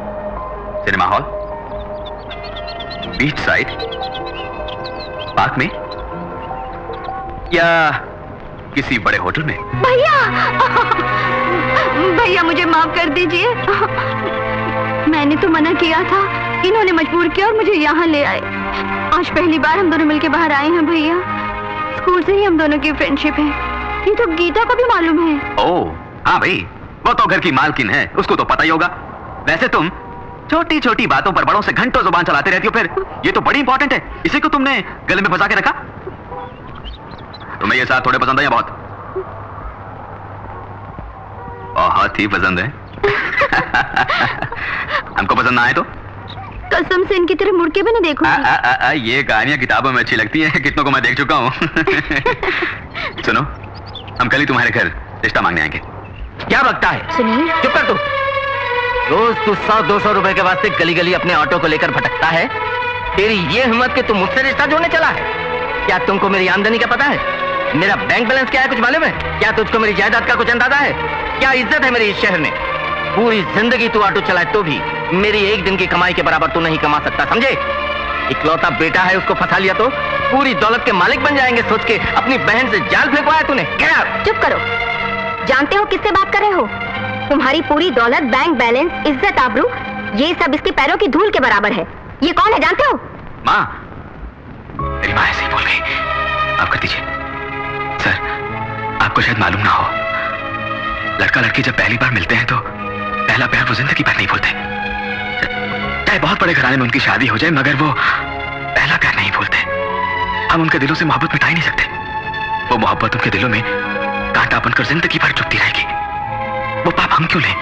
Cinema hall, beach side, park में या किसी बड़े होटल में? भैया भैया मुझे माफ कर दीजिए, मैंने तो मना किया था, इन्होंने मजबूर किया और मुझे यहाँ ले आए। आज पहली बार हम दोनों मिलकर बाहर आए हैं भैया, स्कूल से ही हम दोनों की फ्रेंडशिप है, ये तो गीता को भी मालूम है। ओह हाँ भाई, वो तो घर की मालकिन है, उसको तो पता ही होगा। वैसे तुम छोटी छोटी बातों पर बड़ों से घंटों जुबान चलाते रहती हो, फिर ये तो बड़ी इंपॉर्टेंट है, इसी को तुमने गले में फंसा के रखा। तुम्हें ये साथ थोड़े पसंद है या बहुत? बहुत ही पसंद है। हमको पसंद ना आए तो कसम से इनकी तरह मुड़ के भी नहीं देखूंगी। ये कहानियां किताबों में अच्छी लगती हैं, कितनों को मैं देख चुका हूं। सुनो, हम कल ही तुम्हारे घर रिश्ता मांगने आएंगे। क्या बकता है? सुनिए, चुप कर तू। रोज तू 100-200 रुपए के वास्ते गली गली अपने ऑटो को लेकर भटकता है। तेरी ये हिम्मत कि तू मुझसे रिश्ता जोड़ने चला है? क्या तुमको मेरी आमदनी का पता है? मेरा बैंक बैलेंस क्या है कुछ मालूम है? क्या तुझको मेरी जायदाद का कुछ अंदाजा है? क्या इज्जत है मेरी इस शहर में? पूरी जिंदगी तू ऑटो चलाए तो भी मेरी एक दिन की कमाई के बराबर तू नहीं कमा सकता, समझे? इकलौता बेटा है, उसको फंसा लिया तो पूरी दौलत के मालिक बन जाएंगे सोच के अपनी बहन से जाल फेंकवाया तूने। क्या? चुप करो, जानते हो किससे बात कर रहे हो? तुम्हारी पूरी दौलत, बैंक बैलेंस, इज्जत, आबरू, ये सब इसके पैरों की धूल के बराबर है। ये कौन है जानते हो? माँ, मेरी माँ ऐसे ही बोल गई, माफ कर दीजिए। सर, आपको शायद मालूम ना हो, लड़का लड़की जब पहली बार मिलते हैं तो पहला प्यार वो जिंदगी भर नहीं भूलते। चाहे बहुत बड़े घराने में उनकी शादी हो जाए, मगर वो पहला प्यार नहीं भूलते। हम उनके दिलों से मोहब्बत मिटा ही नहीं सकते। वो मोहब्बत उनके दिलों में कांटा बनकर जिंदगी भर चुभती रहेगी। वो पाप हम क्यों लें?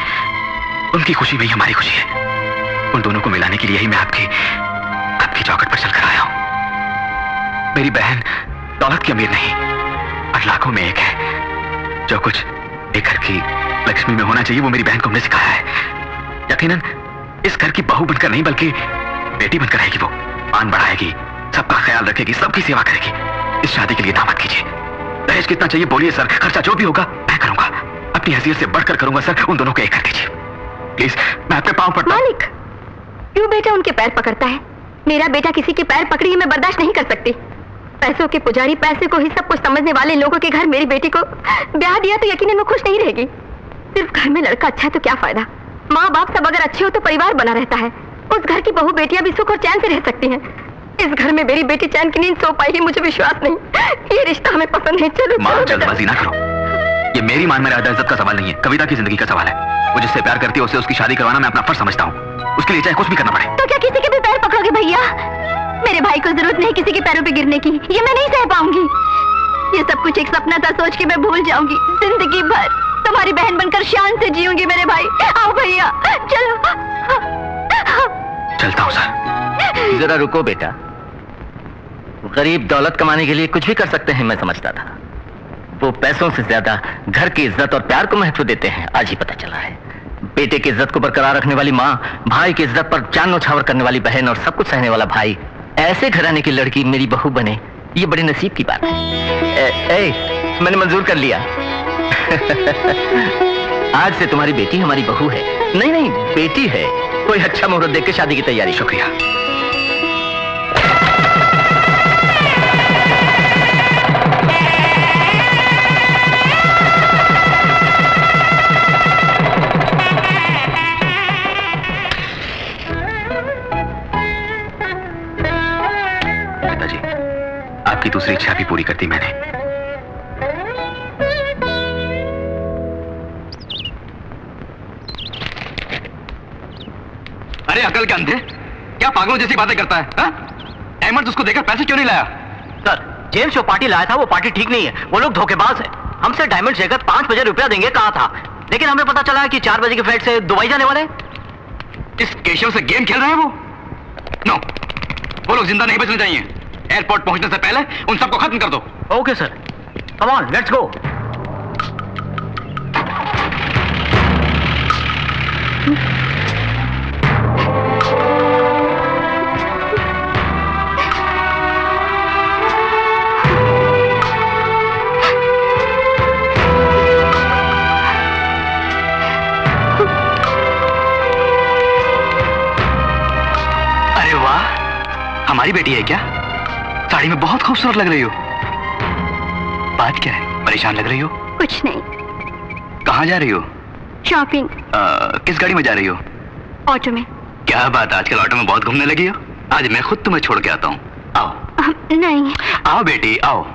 उनकी खुशी में ही हमारी खुशी है। उन दोनों को मिलाने के लिए ही मैं आपकी चौखट पर चलकर आया हूं। मेरी बहन दौलत की अमीर नहीं, 8 लाखों में एक है। जो कुछ एक घर की लक्ष्मी में होना चाहिए वो मेरी बहन को हमने सिखाया है। यकीनन इस घर की बहू बनकर नहीं बल्कि बेटी बनकर रहेगी। वो मान बढ़ाएगी, सबका ख्याल रखेगी, सबकी सेवा करेगी। इस शादी के लिए दामाद कीजिए। दहेज कितना चाहिए बोलिए सर, खर्चा जो भी होगा मैं करूंगा। अपनी हैसियत से बढ़कर करूंगा सर। उन दोनों को एक कर दीजिए प्लीज, मैं आपके पांव पड़ता हूं। मालिक, क्यों बेटा उनके पैर पकड़ता है? मेरा बेटा किसी के पैर पकड़ी मैं बर्दाश्त नहीं कर सकती। पैसों के पुजारी, पैसे को ही सब कुछ समझने वाले लोगों के घर मेरी बेटी को ब्याह दिया तो यकीनन वो खुश नहीं रहेगी। सिर्फ घर में लड़का अच्छा है तो क्या फायदा? माँ बाप सब अगर अच्छे हो तो परिवार बना रहता है। उस घर की बहू बेटियां भी सुख और चैन से रह सकती हैं। इस घर में मेरी बेटी चैन की नींद सो पाएगी मुझे विश्वास नहीं। ये रिश्ता हमें पसंद नहीं। चलो माँ, जल्दबाजी ना करो। ये मेरी मान मर्यादा इज्जत का सवाल नहीं है, कविता की जिंदगी का सवाल है। वो जिससे प्यार करती है उससे उसकी शादी करवाना मैं अपना फर्ज समझता हूँ। उसके लिए चाहे कुछ भी करना पड़े। तो क्या किसी के भी पैर पकड़ोगे भैया? मेरे भाई को जरूरत नहीं किसी के पैरों पे गिरने की, ये मैं नहीं सह पाऊंगी। ये सब कुछ एक सपना था, सोच के मैं भूल जाऊंगी। जिंदगी भर तुम्हारी बहन बनकर शान से जीऊंगी मेरे भाई। आओ भैया चलो। चलता हूँ सर। जरा रुको बेटा, गरीब दौलत कमाने के लिए कुछ भी कर सकते हैं मैं समझता था। वो पैसों से ज्यादा घर की इज्जत और प्यार को महत्व देते हैं, आज ही पता चला है। बेटे की इज्जत को बरकरार रखने वाली माँ, भाई की इज्जत पर जान न्यौछावर करने वाली बहन और सब कुछ सहने वाला भाई, ऐसे घराने की लड़की मेरी बहू बने, ये बड़े नसीब की बात है। मैंने मंजूर कर लिया। आज से तुम्हारी बेटी हमारी बहू है। नहीं नहीं, बेटी है। कोई अच्छा मुहूर्त देख के शादी की तैयारी। शुक्रिया। पिताजी, आपकी दूसरी इच्छा भी पूरी कर दी मैंने। अरे अकल के अंधे, क्या पागलों जैसी बातें करता है? अहमद उसको देकर पैसे क्यों नहीं लाया? सर, जेम्स जो पार्टी लाया था वो पार्टी ठीक नहीं है। वो लोग धोखेबाज है। हमसे डायमंड शेखर 5 बजे रुपया देंगे कहा था, लेकिन हमें पता चला है कि 4 बजे की फ्लाइट से दुबई जाने वाले। इस केशव से गेम खेल रहे हैं वो? नो, वो लोग जिंदा नहीं बचने चाहिए। एयरपोर्ट पहुंचने से पहले उन सबको खत्म कर दो। Okay sir, come on let's go. हमारी बेटी है क्या? साड़ी में बहुत खूबसूरत लग रही हो। बात क्या है? परेशान लग रही हो? कुछ नहीं। कहाँ जा रही हो? शॉपिंग। किस गाड़ी में जा रही हो? ऑटो में। क्या बात, आजकल ऑटो में बहुत घूमने लगी हो। आज मैं खुद तुम्हें छोड़ के आता हूँ। आओ। नहीं। आओ बेटी आओ।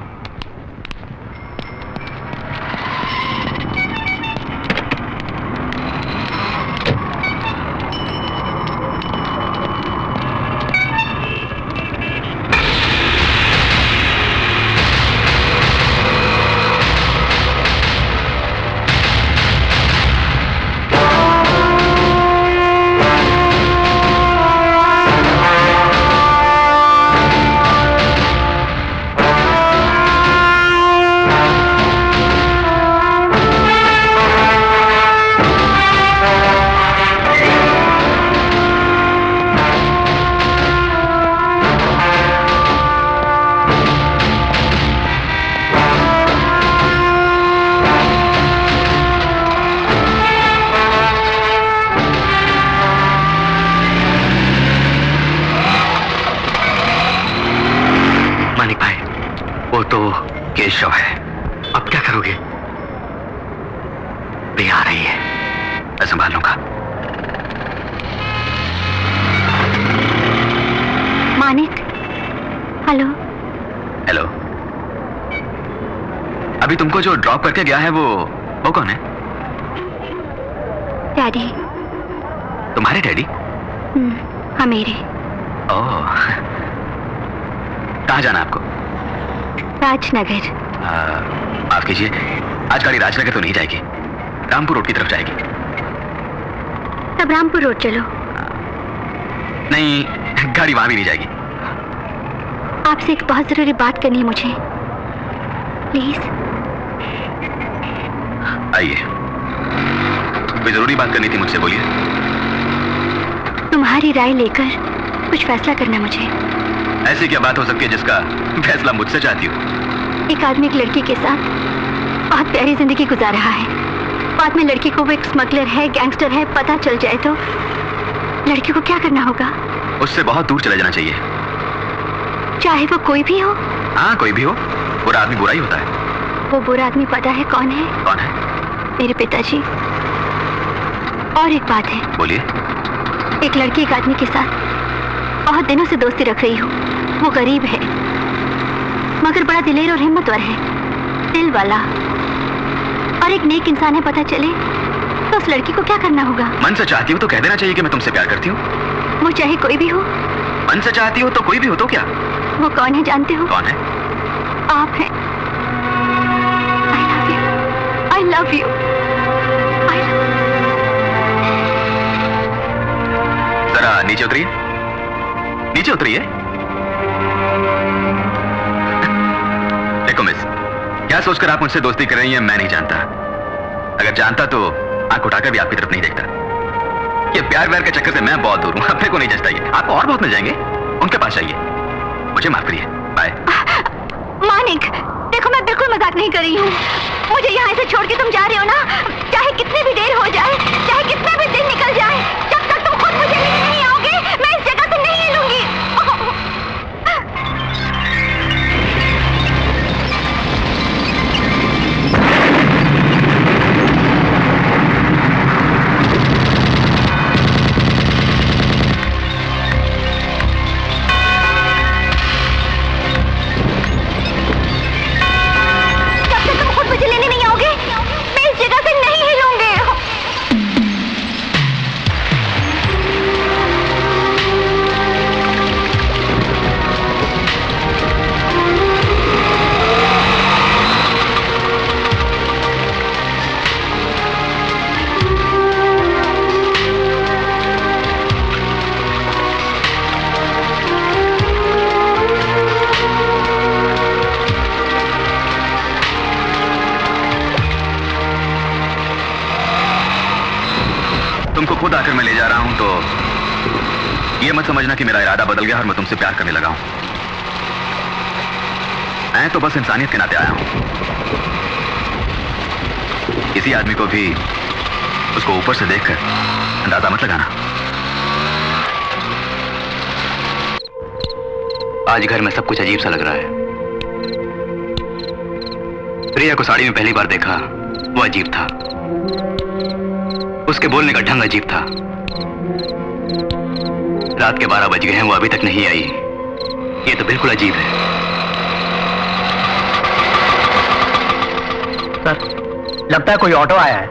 केशव है। अब क्या करोगे? प्रिया आ रही है, मैं संभाल लूंगा। मानिक। हेलो। हेलो। अभी तुमको जो ड्रॉप करके गया है वो कौन है? डैडी। तुम्हारे डैडी? हाँ मेरे। ओह, कहाँ जाना आपको? राजनगर। माफ कीजिए, आज गाड़ी राजनगर तो नहीं जाएगी, रामपुर रोड की तरफ जाएगी। तब रामपुर रोड चलो। नहीं, गाड़ी वहां भी नहीं जाएगी। आपसे एक बहुत जरूरी बात करनी है मुझे, प्लीज। आइए, कोई जरूरी बात करनी थी मुझसे, बोलिए। तुम्हारी राय लेकर कुछ फैसला करना है मुझे। ऐसी क्या बात हो सकती है जिसका फैसला मुझसे चाहती हो? एक आदमी एक लड़की के साथ बहुत प्यारी जिंदगी गुजार रहा है। बाद में लड़की को वो एक स्मगलर है, गैंगस्टर है, पता चल जाए तो लड़की को क्या करना होगा? उससे बहुत दूर चले जाना चाहिए। चाहे वो कोई भी हो? हाँ, कोई भी हो। बुरा आदमी बुरा ही होता है। वो बुरा आदमी पता है कौन है? कौन है? मेरे पिताजी। और एक बात है। बोलिए। एक लड़की एक आदमी के साथ बहुत दिनों से दोस्ती रख रही हूँ। वो गरीब है मगर बड़ा दिलेर और हिम्मतवर है, दिल वाला और एक नेक इंसान है। पता चले तो उस लड़की को क्या करना होगा? मन से चाहती हो तो कह देना चाहिए कि मैं तुमसे प्यार करती हूँ। वो चाहे कोई भी हो। मन से चाहती हो तो कोई भी हो तो क्या? वो कौन है जानते हो? कौन है? आप हैं। I love you. जरा नीचे उतरिए, नीचे उतरिए। देखो मिस, क्या सोचकर आप मुझसे दोस्ती कर रही हैं मैं नहीं जानता। अगर जानता तो आंख उठाकर भी आपकी तरफ नहीं देखता। ये प्यार व्यार के चक्कर से मैं बहुत दूर हूं, अपने को नहीं जचता। ये आपको और बहुत मिल जाएंगे, उनके पास जाइए। मुझे माफ करिए, बाय। मानिक, देखो मैं बिल्कुल मजाक नहीं कर रही हूँ। मुझे यहाँ से छोड़ के तुम जा रहे हो ना, चाहे कितनी भी देर हो जाए, चाहे कितना भी दिन निकल जाए, जब तक तुम खुद मुझे लेने नहीं आओगे मैं इस जगह से नहीं हिलूंगी। तुमको खुद आकर मैं ले जा रहा हूं तो ये मत समझना कि मेरा इरादा बदल गया और मैं तुमसे प्यार करने लगा हूं। मैं तो बस इंसानियत के नाते आया हूं। किसी आदमी को भी उसको ऊपर से देखकर अंदाजा मत लगाना। आज घर में सब कुछ अजीब सा लग रहा है। प्रिया को साड़ी में पहली बार देखा, वो अजीब था। उसके बोलने का ढंग अजीब था। रात के 12 बज गए हैं, वो अभी तक नहीं आई। ये तो बिल्कुल अजीब है। सर, लगता है कोई ऑटो आया है।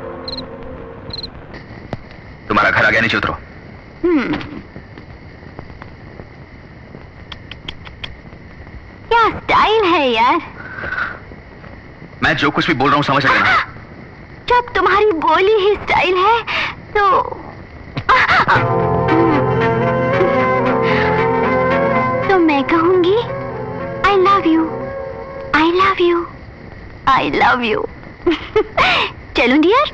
तुम्हारा घर आ गया, नीचे उतरो। क्या स्टाइल है यार। मैं जो कुछ भी बोल रहा हूं समझ लेना। जब तुम्हारी बोली ही स्टाइल है तो मैं कहूंगी I love you, I love you, I love you. चलूं डियर?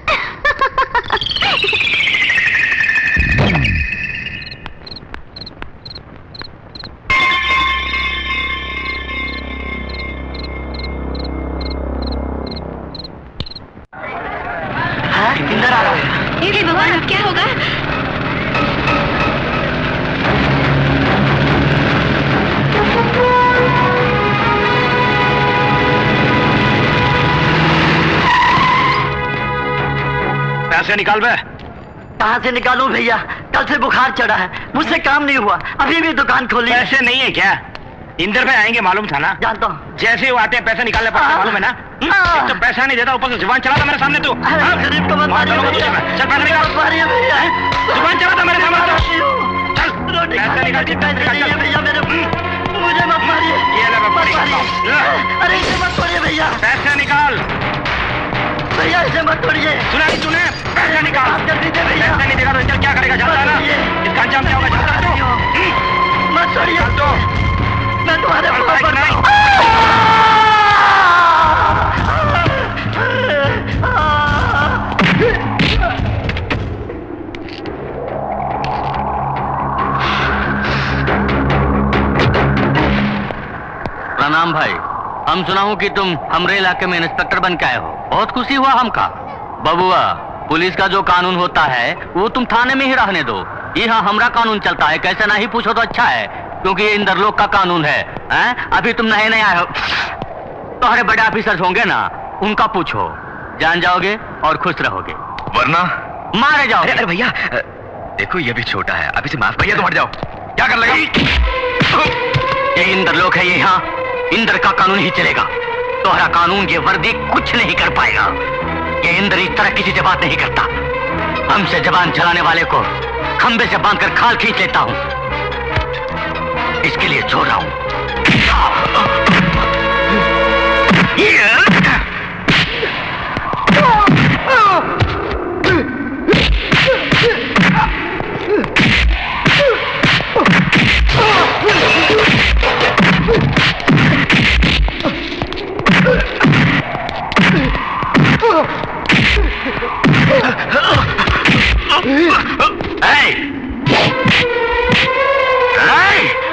इंदर आ रहा है। हे भगवान, अब क्या होगा? पैसे निकाल बे। कहाँ से निकालूं भैया? कल से बुखार चढ़ा है, मुझसे काम नहीं हुआ, अभी भी दुकान खोली। पैसे नहीं है क्या? इंदर भाई आएंगे मालूम था ना? जानता हूँ। जैसे ही वो आते हैं पैसे निकालने पड़ते हैं, मालूम है ना? एक तो पैसा नहीं देता, ऊपर से जुबान चला था मेरे सामने तू। गरीब को मत मारिए भैया। चल पैसे निकाल। मारिए भैया। जुबान चला था मेरे सामने तू। चल रोटी पैसे निकाल, पैसे नहीं है भैया मेरे। मुझे मत मारिए। ये ले मत पड़ी। मारिए। अरे इसे मत तोड़िए भैया। पैसे निकाल। भैया इसे मत तोड़िए। सुना नहीं तूने? पैसे निकाल। आप जल्दी दे भैया। पैसे नहीं देगा तो इंदर क्या करेगा? जानता है ना? इसका अंजाम क्या होगा? जानता है तू? मत तोड़िए। चल तो मैं तुम्हारे पास पड़ता हूं। प्रणाम भाई, हम सुना हूं कि तुम हमरे इलाके में इंस्पेक्टर बन के आए हो। बहुत खुशी हुआ हमका। बबुआ, पुलिस का जो कानून होता है वो तुम थाने में ही रहने दो। यहाँ हमरा कानून चलता है, कैसे नहीं पूछो तो अच्छा है, क्योंकि ये इंद्रलोक का कानून है। अभी तुम नए नए आए हो, तुम्हारे बड़े ऑफिसर्स होंगे ना, उनका पूछो, जान जाओगे और खुश रहोगे, वरना मारे जाओगे। अरे भैया देखो, ये भी छोटा है, अभी से माफ। भैया तुम हट जाओ, क्या कर लेगा? ये इंद्रलोक है, ये यहाँ इंद्र का कानून ही चलेगा। तुम्हारा कानून ये वर्दी कुछ नहीं कर पाएगा। ये इंद्र इस तरह किसी से बात नहीं करता। हमसे जबान चलाने वाले को खंबे से बांधकर खाल खींच लेता हूं। इसके लिए छोड़ रहा हूं।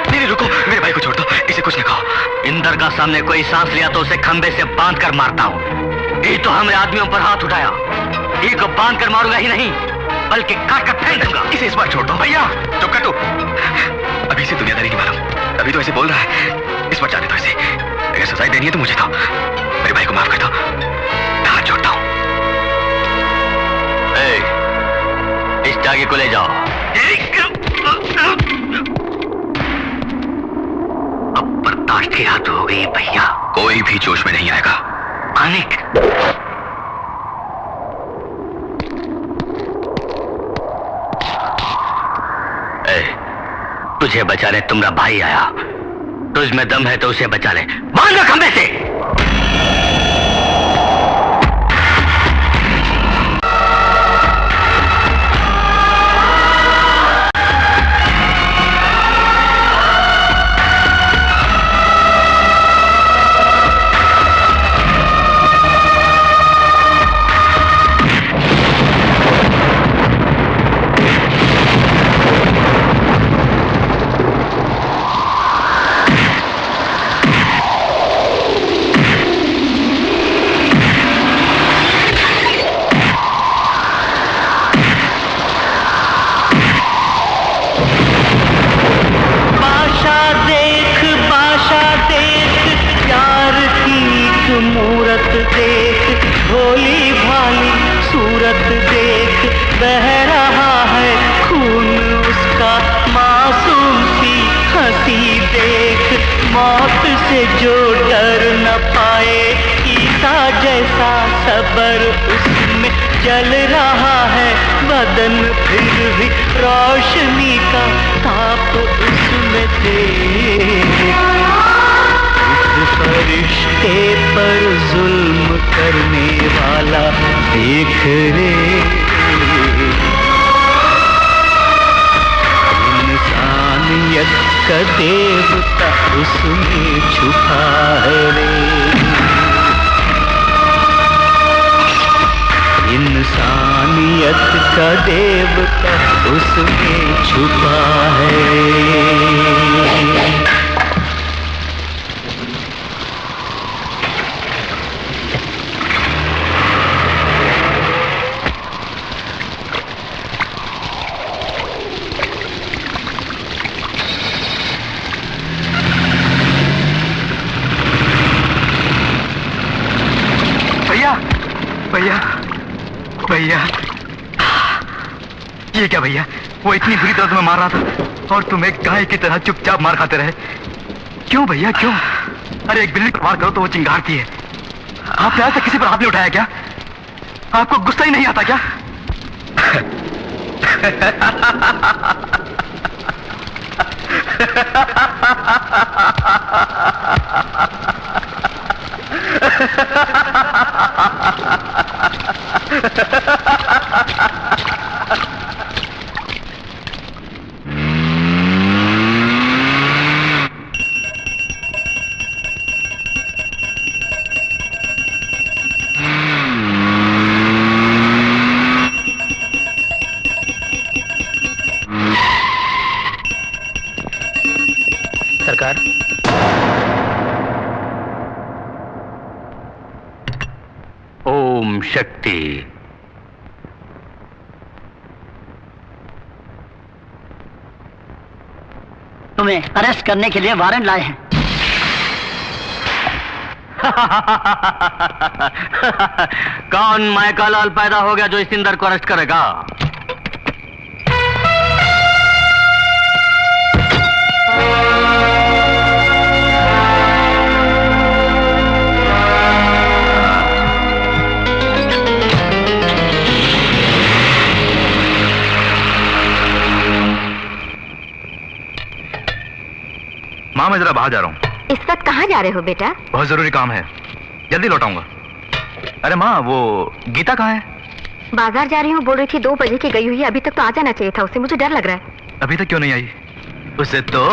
नहीं रुको, मेरे भाई को छोड़ दो, इसे कुछ न कहो। इंद्र का सामने कोई सांस लिया तो उसे खंबे से बांध कर मारता हूँ। ये तो हमने आदमियों पर हाथ उठाया, ये को बांध कर मारूंगा ही नहीं, बल्कि काट कर फेंक दूंगा। इसे इस बार छोड़ दो। भैया चुप कर तू, अभी से दुनियादारी नहीं मालूम, अभी तो ऐसे बोल रहा है। इस बार जाने दो इसे, अगर सजाई देनी है तो मुझे दो। मेरे भाई को माफ कर दो, मैं हाथ जोड़ता हूँ। इस टागे को ले जाओ। अब बर्दाश्त की हद हो गई भैया, कोई भी जोश में नहीं आएगा। अनिक, तुझे बचाने तुम्हारा भाई आया, तुझ में दम है तो उसे बचा ले। बांध खंबे से। जल रहा है बदन, फिर भी रोशनी का ताप उसमें देख। इस फरिश्ते पर जुल्म करने वाला देख रे, इंसानियत का देवता उसमें छुपा है रे। इंसानियत का देवता उसमें छुपा है। भैया भैया, ये क्या भैया, वो इतनी बुरी दर्द में मार रहा था और तुम एक गाय की तरह चुपचाप मार खाते रहे। क्यों भैया क्यों? अरे एक बिल्ली को मार करो तो वो चिंगारती है। आपने आज तक किसी पर हाथ नहीं उठाया क्या? आपको गुस्सा ही नहीं आता क्या? नमस्कार। ओम शक्ति। तुम्हें अरेस्ट करने के लिए वारंट लाए हैं। कौन माइका लाल पैदा हो गया जो इस इंदर को अरेस्ट करेगा? माँ मैं जरा बाहर जा रहा हूँ। इस वक्त कहाँ जा रहे हो बेटा? बहुत जरूरी काम है, जल्दी लौटाऊंगा। अरे माँ वो गीता कहाँ है? बाजार जा रही हूँ, बोल रही थी 2 बजे की गई हुई है, अभी तक तो आ जाना चाहिए था उसे, मुझे डर लग रहा है। अभी तक क्यों नहीं आई? उसे तो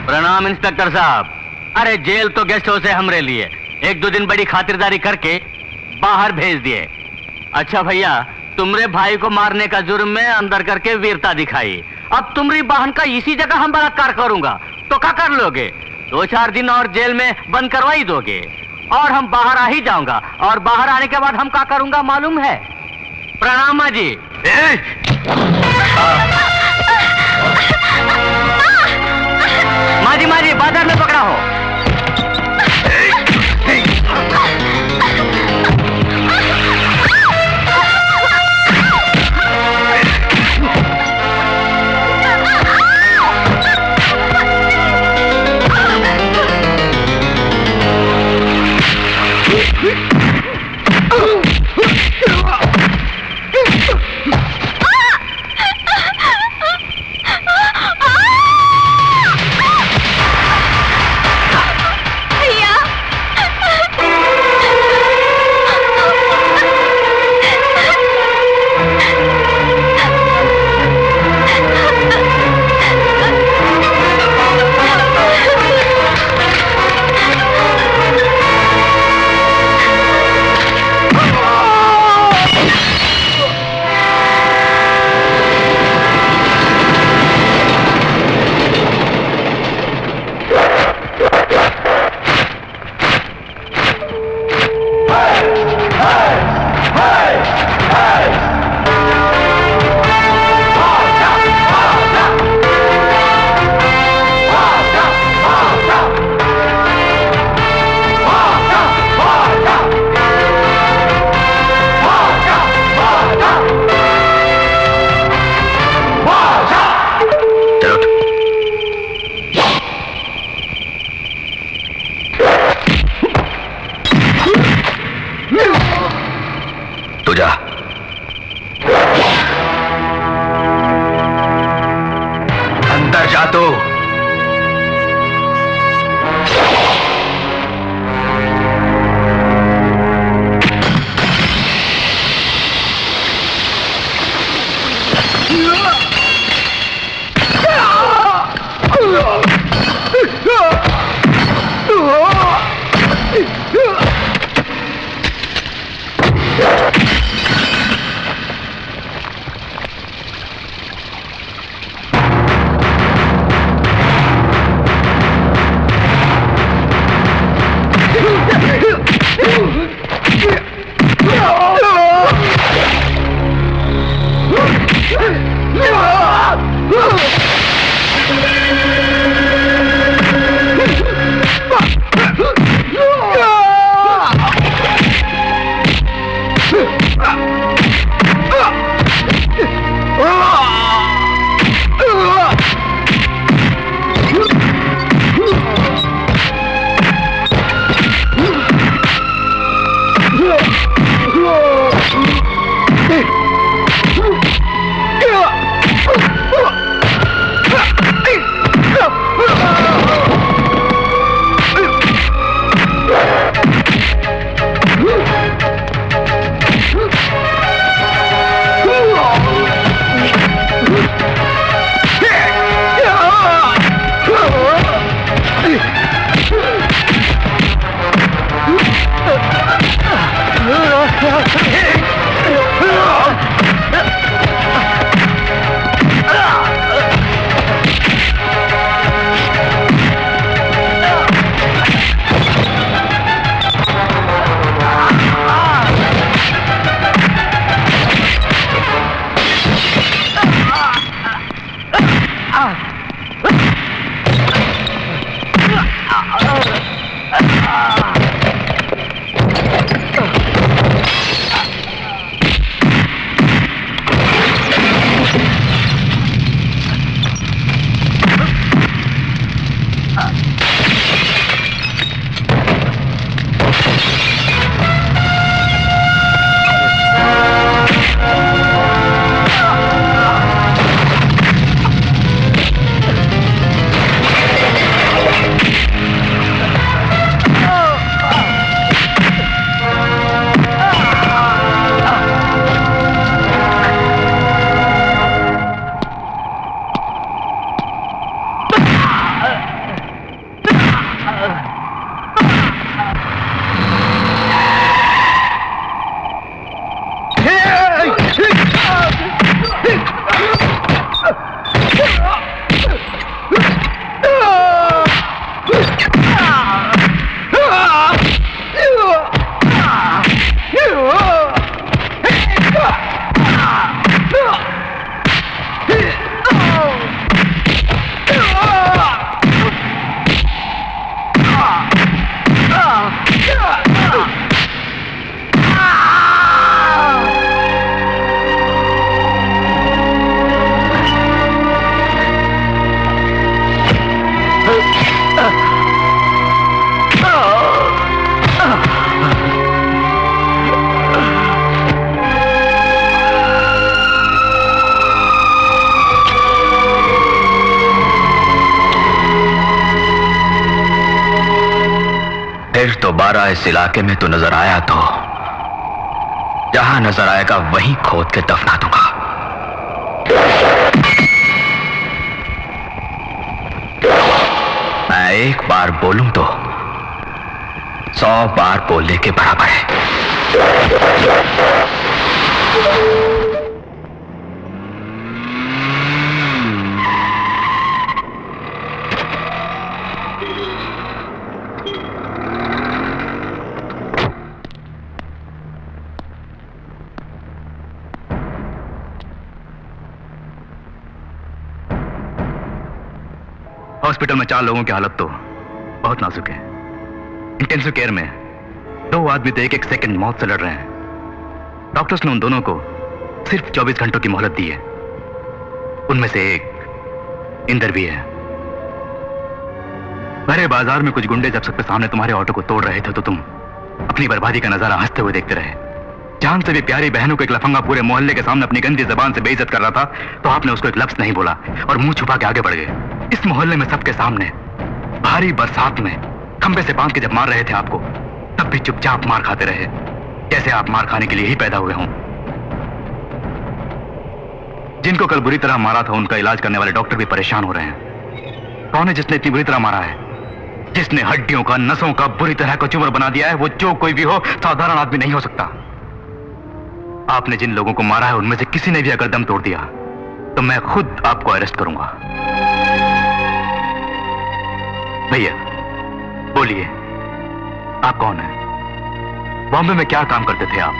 प्रणाम इंस्पेक्टर साहब। अरे जेल तो गेस्ट हाउस है हमरे लिए, 1-2 दिन बड़ी खातिरदारी करके बाहर भेज दिए। अच्छा भैया, तुमरे भाई को मारने का जुर्म में अंदर करके वीरता दिखाई, अब तुम्हारी बहन का इसी जगह हम बलात्कार करूंगा तो क्या कर लोगे? 2-4 दिन और जेल में बंद करवा ही दोगे और हम बाहर आ ही जाऊंगा, और बाहर आने के बाद हम क्या करूंगा मालूम है? प्रणाम माँ जी। माँ जी बाजार में पकड़ा हो। दोबारा इस इलाके में तो नजर आया तो जहां नजर आएगा वहीं खोद के दफना दूंगा। मैं एक बार बोलूं तो 100 बार बोलने के बराबर है। हॉस्पिटल में 4 लोगों की हालत तो बहुत नाजुक है। इंटेंसिव केयर में 2 आदमी तो 1-1 सेकंड मौत से लड़ रहे हैं। डॉक्टर्स ने उन दोनों को सिर्फ 24 घंटों की मोहलत दी है। उनमें से एक इंदर भी है। भरे बाजार में कुछ गुंडे जब सबके सामने तुम्हारे ऑटो को तोड़ रहे थे तो तुम अपनी बर्बादी का नजारा हंसते हुए देखते रहे। जान से भी प्यारी बहनों को एक लफंगा पूरे मोहल्ले के सामने अपनी गंदी जबान से बेइज्जत कर रहा था तो आपने उसको एक लफ्ज नहीं बोला और मुंह छुपा के आगे बढ़ गए। इस मोहल्ले में सबके सामने भारी बरसात में खंबे से बांध के जब मार रहे थे आपको, तब भी चुपचाप मार खाते रहे, जैसे आप मार खाने के लिए ही पैदा हुए हों। जिनको कल बुरी तरह मारा था उनका इलाज करने वाले डॉक्टर भी परेशान हो रहे हैं। कौन है जिसने इतनी बुरी तरह मारा है? जिसने हड्डियों का, नसों का बुरी तरह को चूमर बना दिया है। वो जो कोई भी हो, साधारण आदमी नहीं हो सकता। आपने जिन लोगों को मारा है उनमें से किसी ने भी अगर दम तोड़ दिया तो मैं खुद आपको अरेस्ट करूंगा। भैया बोलिए, आप कौन हैं? बॉम्बे में क्या काम करते थे आप?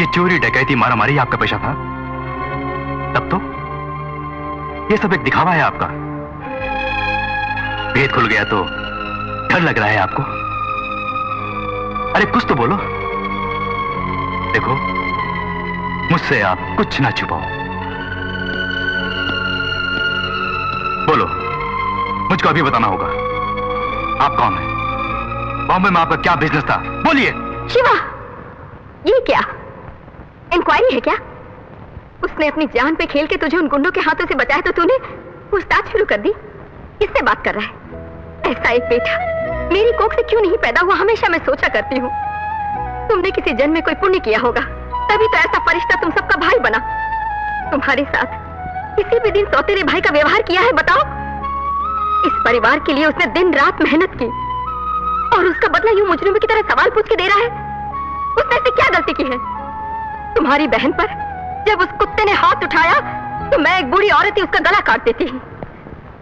ये चोरी, डकैती, मारामारी आपका पेशा था? तब तो ये सब एक दिखावा है आपका। भेद खुल गया तो डर लग रहा है आपको? अरे कुछ तो बोलो। देखो, मुझसे आप कुछ ना छुपाओ। बोलो, मुझको अभी बताना होगा। आप कौन हैं? बॉम्बे में आपका क्या बिजनेस था? बोलिए। शिवा, ये क्या इंक्वायरी है क्या? उसने अपनी जान पे खेल के तुझे उन गुंडों के हाथों से बचाया तो तूने पूछताछ शुरू कर दी। किससे बात कर रहा है? ऐसा एक बेटा मेरी कोख से क्यों नहीं पैदा हुआ, हमेशा मैं सोचा करती हूँ। तुमने किसी जन्म में कोई पुण्य किया होगा, तभी तो ऐसा फरिश्ता तुम सबका भाई बना। तुम्हारे साथ किसी भी दिन सौतेले भाई का व्यवहार किया है बताओ? इस परिवार के लिए उसने दिन रात मेहनत की और उसका बदला यूं मुजरिमों की तरह सवाल पूछ के दे रहा है। उसने ऐसी क्या गलती की है? तुम्हारी बहन पर जब उस कुत्ते ने हाथ उठाया तो मैं एक बूढ़ी औरत ही उसका गला काट देती।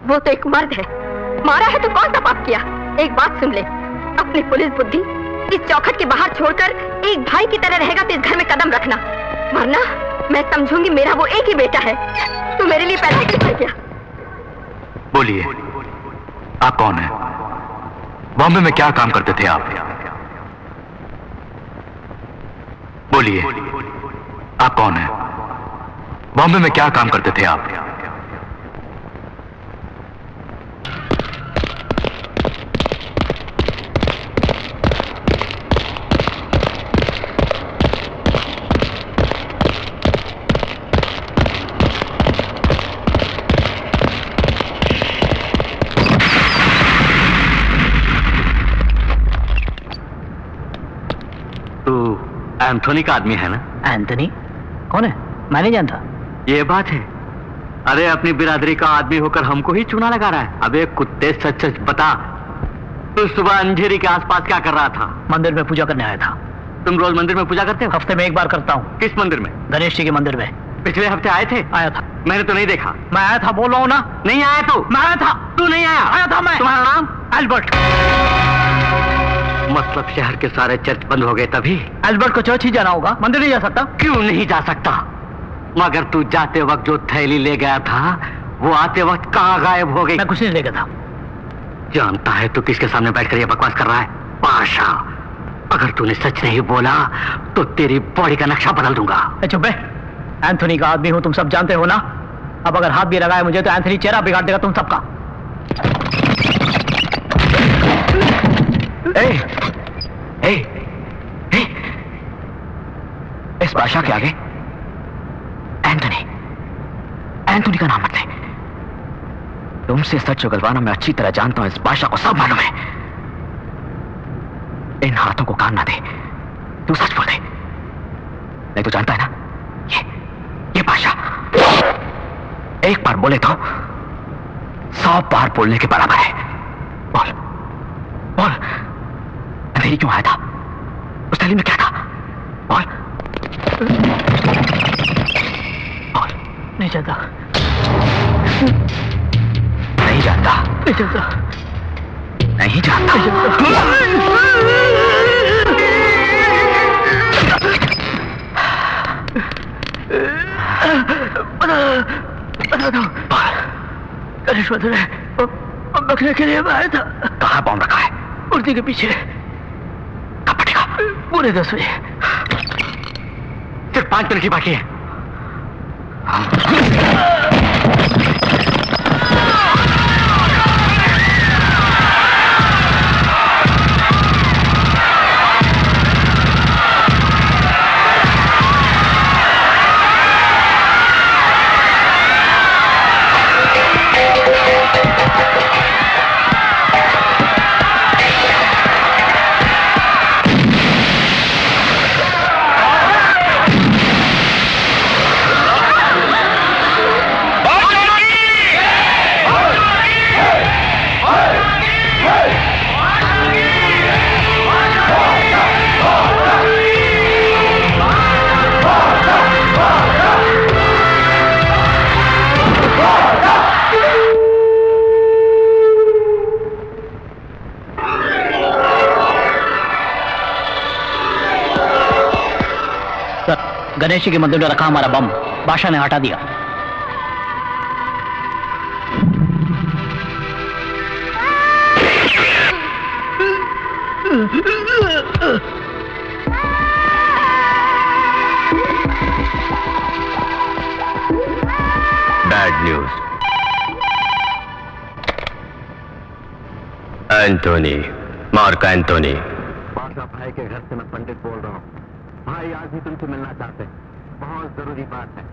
वो तो एक मर्द है, मारा है तो कौन सा पाप किया? एक बात सुन ले, अपनी पुलिस बुद्धि इस चौखट के बाहर छोड़कर एक भाई की तरह रहेगा तो इस घर में कदम रखना, वरना मैं समझूंगी मेरा वो एक ही बेटा है। तू मेरे लिए पैदा क्यों किया? बोलिए, आप कौन हैं? बॉम्बे में क्या काम करते थे आप? बोलिए, आप कौन हैं? बॉम्बे में क्या काम करते थे आप? एंथोनी का आदमी है ना? एंथनी कौन है? मैं नहीं जानता। ये बात है। अरे अपनी बिरादरी का आदमी होकर हमको ही चूना लगा रहा है। अबे कुत्ते, सच सच बता, तू सुबह अंधेरी के आसपास क्या कर रहा था? मंदिर में पूजा करने आया था। तुम रोज मंदिर में पूजा करते हो? हफ्ते में एक बार करता हूँ। किस मंदिर में? गणेश जी के मंदिर में। पिछले हफ्ते आए थे? आया था। मैंने तो नहीं देखा। मैं आया था, बोल रहा हूँ ना। नहीं आया तू? मैं आया था। तू नहीं आया? आया था मैं। तुम्हारा नाम? एल्बर्ट। मतलब शहर के सारे चर्च बंद हो गए तभी? एल्बर्ट को चर्च ही जाना होगा, मंदिर नहीं जा सकता। क्यों नहीं जा सकता? मगर तू जाते वक्त जो थैली ले गया था वो आते वक्त कहाँ गायब हो गई? मैं कुछ नहीं ले गया था। जानता है तू किसके सामने बैठकर ये बकवास कर रहा है? पाशा, अगर तूने सच नहीं बोला तो तेरी बॉडी का नक्शा बदल दूंगा। चुप है, एंथोनी का आदमी हूं, तुम सब जानते हो ना। अब अगर हाथ भी लगाए मुझे तो एंथोनी चेहरा बिगाड़ देगा तुम सबका। ए, ए, इस बादशाह के आगे एंथोनी का नाम मत ले। तुमसे सच उगलवाना मैं अच्छी तरह जानता हूं। इस बादशाह को सब मालूम है। इन हाथों को काम ना दे। तू सच बोल दे, नहीं तो जानता है ना, ये बादशाह एक बार बोले तो 100 बार बोलने के बराबर है। बोल बोल, अंधेरी क्यों आया था? उस थैली में क्या था? बोल बोल। नहीं जानता, नहीं जानता, नहीं जानता, नहीं जानता। बता दो, गणेश बंधु ने बकने के लिए आया था। कहाँ बॉम्ब रखा है? मूर्ति के पीछे। कब फटेगा? पूरे 10 बजे। सिर्फ 5 मिनट ही बाकी है। गणेश जी के मंदिर में रखा हमारा बम बादशाह ने हटा दिया। Bad news. Anthony, mark Anthony. बादशाह भाई के घर से मैं पंडित बोल रहा हूँ। भाई आज ही तुमसे मिलना चाहते हैं, बहुत जरूरी बात है।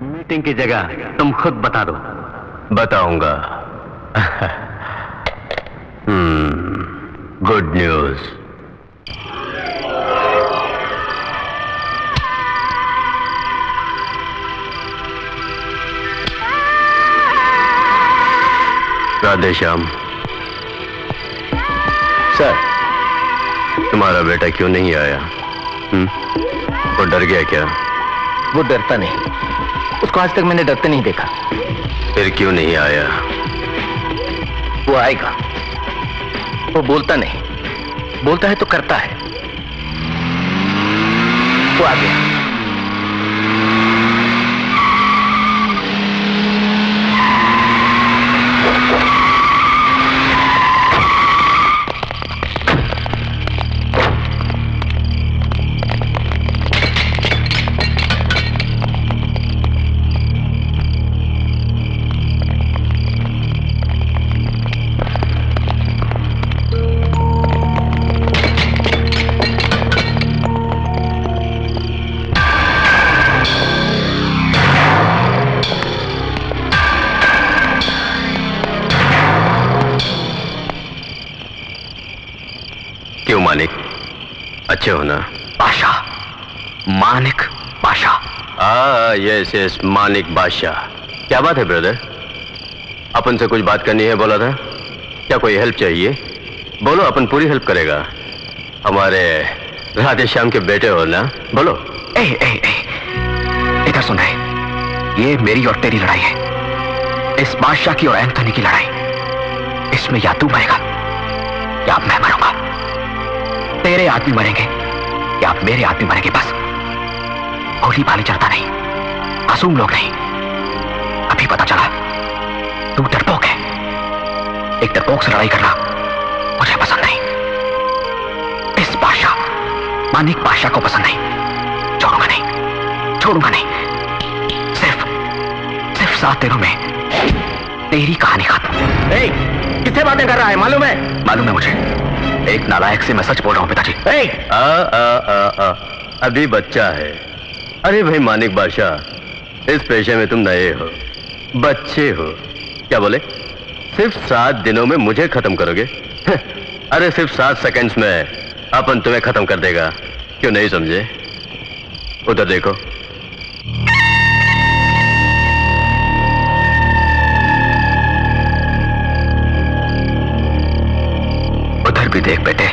मीटिंग की जगह तुम खुद बता दो। बताऊंगा। Good news. राधेश्याम। सर, तुम्हारा बेटा क्यों नहीं आया? वो डर गया क्या? वो डरता नहीं, उसको आज तक मैंने डरते नहीं देखा। फिर क्यों नहीं आया? वो आएगा। वो बोलता नहीं, बोलता है तो करता है। वो आ गया। मानिक, अच्छे हो ना? बादशाह, मानिक बादशाह। यस यस, मानिक बादशाह। क्या बात है ब्रदर? अपन से कुछ बात करनी है बोला था। क्या कोई हेल्प चाहिए? बोलो, अपन पूरी हेल्प करेगा। हमारे राधेश्याम के बेटे हो ना, बोलो। ए, ए, ए, इधर सुन रहे, ये मेरी और तेरी लड़ाई है। इस बादशाह की और एंथोनी की लड़ाई। इसमें या तू मरेगा या मैं मरूंगा। तेरे आदमी मरेंगे या मेरे आदमी मरेंगे, बस। भोली भाली चलता नहीं, मासूम लोग नहीं। अभी पता चला तू डरपोक है। एक डरपोक से लड़ाई करना मुझे पसंद नहीं। इस बादशाह, मानिक बादशाह को पसंद नहीं। छोड़ूंगा नहीं, छोड़ूंगा नहीं। सिर्फ 7 दिनों में तेरी कहानी खत्म। किससे बातें कर रहा है? मालूम है? मालूम है मुझे। एक नालायक से मैं सच बोल रहा हूं पिताजी। अभी बच्चा है। अरे भाई मानिक बादशाह, इस पेशे में तुम नए हो, बच्चे हो। क्या बोले? सिर्फ 7 दिनों में मुझे खत्म करोगे? अरे सिर्फ 7 सेकंड्स में अपन तुम्हें खत्म कर देगा, क्यों नहीं समझे? उधर देखो। उधर भी देख बेटे।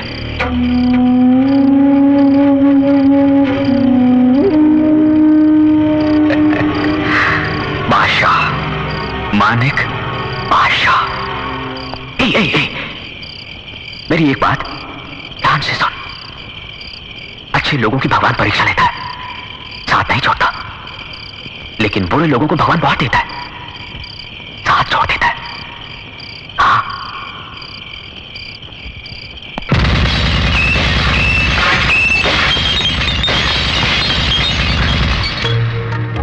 बादशाह, मानिक बादशाह। मेरी एक बात ध्यान से सुन। अच्छे लोगों की भगवान परीक्षा लेता है, साथ नहीं छोड़ता, लेकिन बुरे लोगों को भगवान बहुत देता है, साथ छोड़ देता है। हाँ,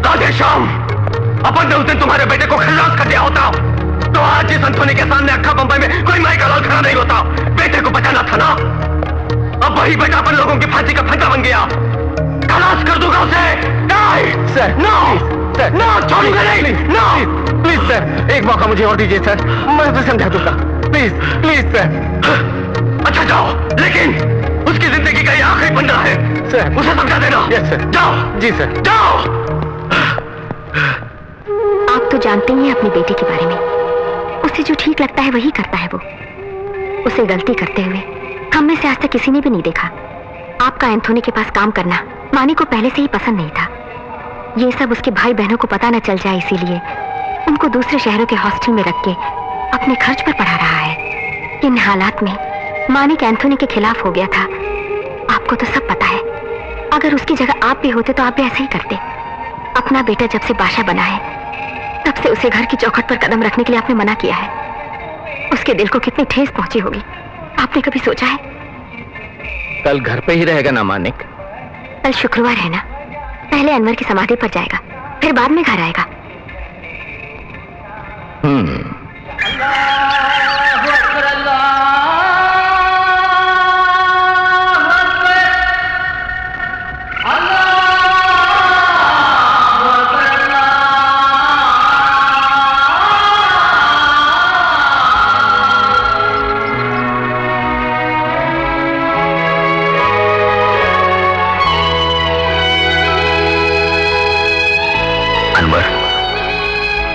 राधेश्याम, अपन ने उस दिन तुम्हारे बेटे को खल्लास कर दिया होता तो आज इस एंथोनी के सामने अक्खा बंबई में कोई माई का लाल खड़ा नहीं होता। बेटे को बचाना था ना, अब वही बेटा अपन लोगों की फांसी का फंदा बन गया। खलास कर दूंगा उसे। नहीं सर, नो सर, नो, छोड़ूंगा नहीं। नो प्लीज सर, एक मौका मुझे और दीजिए सर, मैं उसे समझा दूंगा। Please please sir. अच्छा जाओ, लेकिन उसकी जिंदगी का ये आखिरी पन्ना है सर, उसे समझा देना। Yes sir. जाओ। जी सर, जाओ। आप तो जानते ही हैं अपने बेटे के बारे में, उसे जो ठीक लगता है वही करता है वो। उसे गलती करते हुए हम में से आज तक किसी ने भी नहीं देखा। आपका एंथोनी के पास काम करना मानी को पहले से ही पसंद नहीं था। ये सब उसके भाई बहनों को पता न चल जाए, इसीलिए उनको दूसरे शहरों के हॉस्टल में रख के अपने खर्च पर पढ़ा रहा है। इन हालात में मानिक एंथोनी के खिलाफ हो गया था। आपको तो सब पता है, अगर उसकी जगह आप भी होते तो आप भी ऐसा ही करते। अपना बेटा जब से बादशाह बना है तब से उसे घर की चौखट पर कदम रखने के लिए आपने मना किया है। उसके दिल को कितनी ठेस पहुंची होगी, आपने कभी सोचा है? कल घर पे ही रहेगा ना मानिक? कल शुक्रवार है ना, पहले अनवर की समाधि पर जाएगा, फिर बाद में घर आएगा।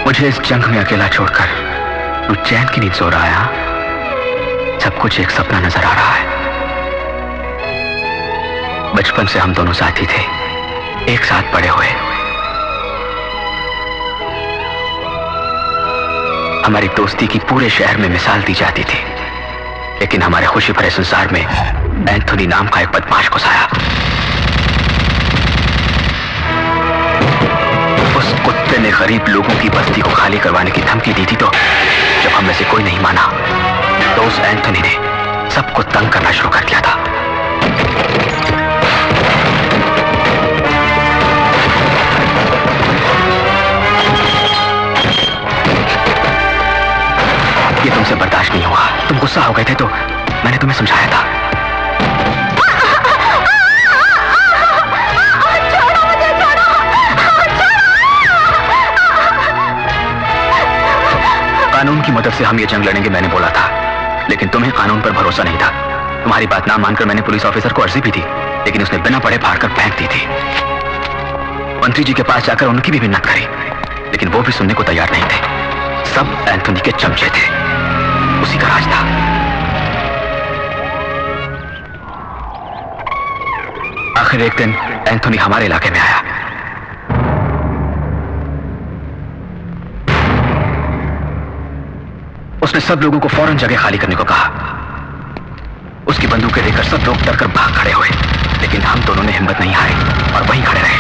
मुझे इस जंग में अकेला छोड़कर तू चैन की नींद सो रहा है। हाँ? सब कुछ एक सपना नजर आ रहा है। बचपन से हम दोनों साथी थे, एक साथ बड़े हुए। हमारी दोस्ती की पूरे शहर में मिसाल दी जाती थी, लेकिन हमारे खुशी भरे संसार में एंथोनी नाम का एक बदमाश घुसाया। उस कुत्ते ने गरीब लोगों की बस्ती को खाली करवाने की धमकी दी थी, तो जब हम में से कोई नहीं माना तो उस एंथोनी ने सबको तंग करना शुरू कर दिया था। ये तुमसे बर्दाश्त नहीं हुआ, तुम गुस्सा हो गए थे, तो मैंने तुम्हें समझाया था। कानून की मदद से हम ये जंग लड़ेंगे, मैंने बोला था, लेकिन तुम्हें कानून पर भरोसा नहीं था। तुम्हारी बात ना मानकर मैंने पुलिस ऑफिसर को अर्जी भी दी, लेकिन उसने बिना पढ़े फाड़ कर फेंक दी थी। मंत्री जी के पास जाकर उनकी भी मिन्नत करी, लेकिन वो भी सुनने को तैयार नहीं थे। सब एंथोनी के चमचे थे, उसी का राज था। आखिर एक दिन एंथोनी हमारे इलाके में आया। उसने सब लोगों को फौरन जगह खाली करने को कहा। उसकी बंदूकें देखकर सब लोग डरकर भाग खड़े हुए, लेकिन हम दोनों ने हिम्मत नहीं हारी और वहीं खड़े रहे।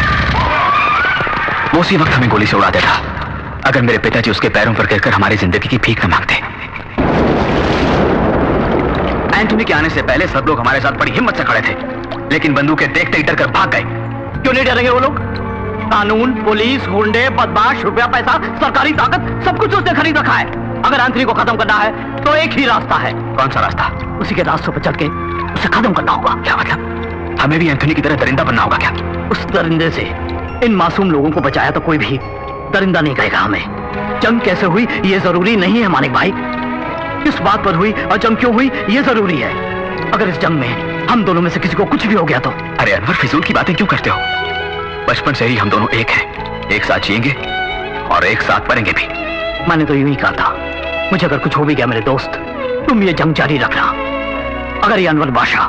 वो उसी वक्त हमें गोली से उड़ा देता, अगर मेरे पिताजी उसके पैरों पर गिरकर हमारी जिंदगी की भीख न मांगते। एंथोनी के आने से पहले सब लोग हमारे साथ बड़ी हिम्मत से खड़े थे, लेकिन बंदूकें देखते ही डरकर भाग गए। क्यों नहीं डरेंगे वो लोग? कानून, पुलिस, गुंडे, बदमाश, रुपया पैसा, सरकारी ताकत, सब कुछ उसने खरीद रखा है। अगर एंथोनी को खत्म करना है तो एक ही रास्ता है। कौन सा रास्ता? उसी के रास्तों पर चल के उसे खत्म करना होगा। क्या मतलब? हमें भी एंथोनी की तरह दरिंदा बनना होगा क्या? उस दरिंदे से इन मासूम लोगों को बचाया तो कोई भी दरिंदा नहीं कहेगा हमें। जंग कैसे हुई ये जरूरी नहीं है मानिक भाई, किस बात पर हुई और जंग क्यों हुई ये जरूरी है। अगर इस जंग में हम दोनों में से किसी को कुछ भी हो गया तो? अरे अनवर, फिजूल की बातें क्यों करते हो? बचपन से ही हम दोनों एक हैं, एक साथ जिएंगे और एक साथ मरेंगे भी। मैंने तो यूं ही कहा था, मुझे अगर कुछ हो भी गया मेरे दोस्त, तुम ये जंग जारी रखना। अगर ये अनवर बादशाह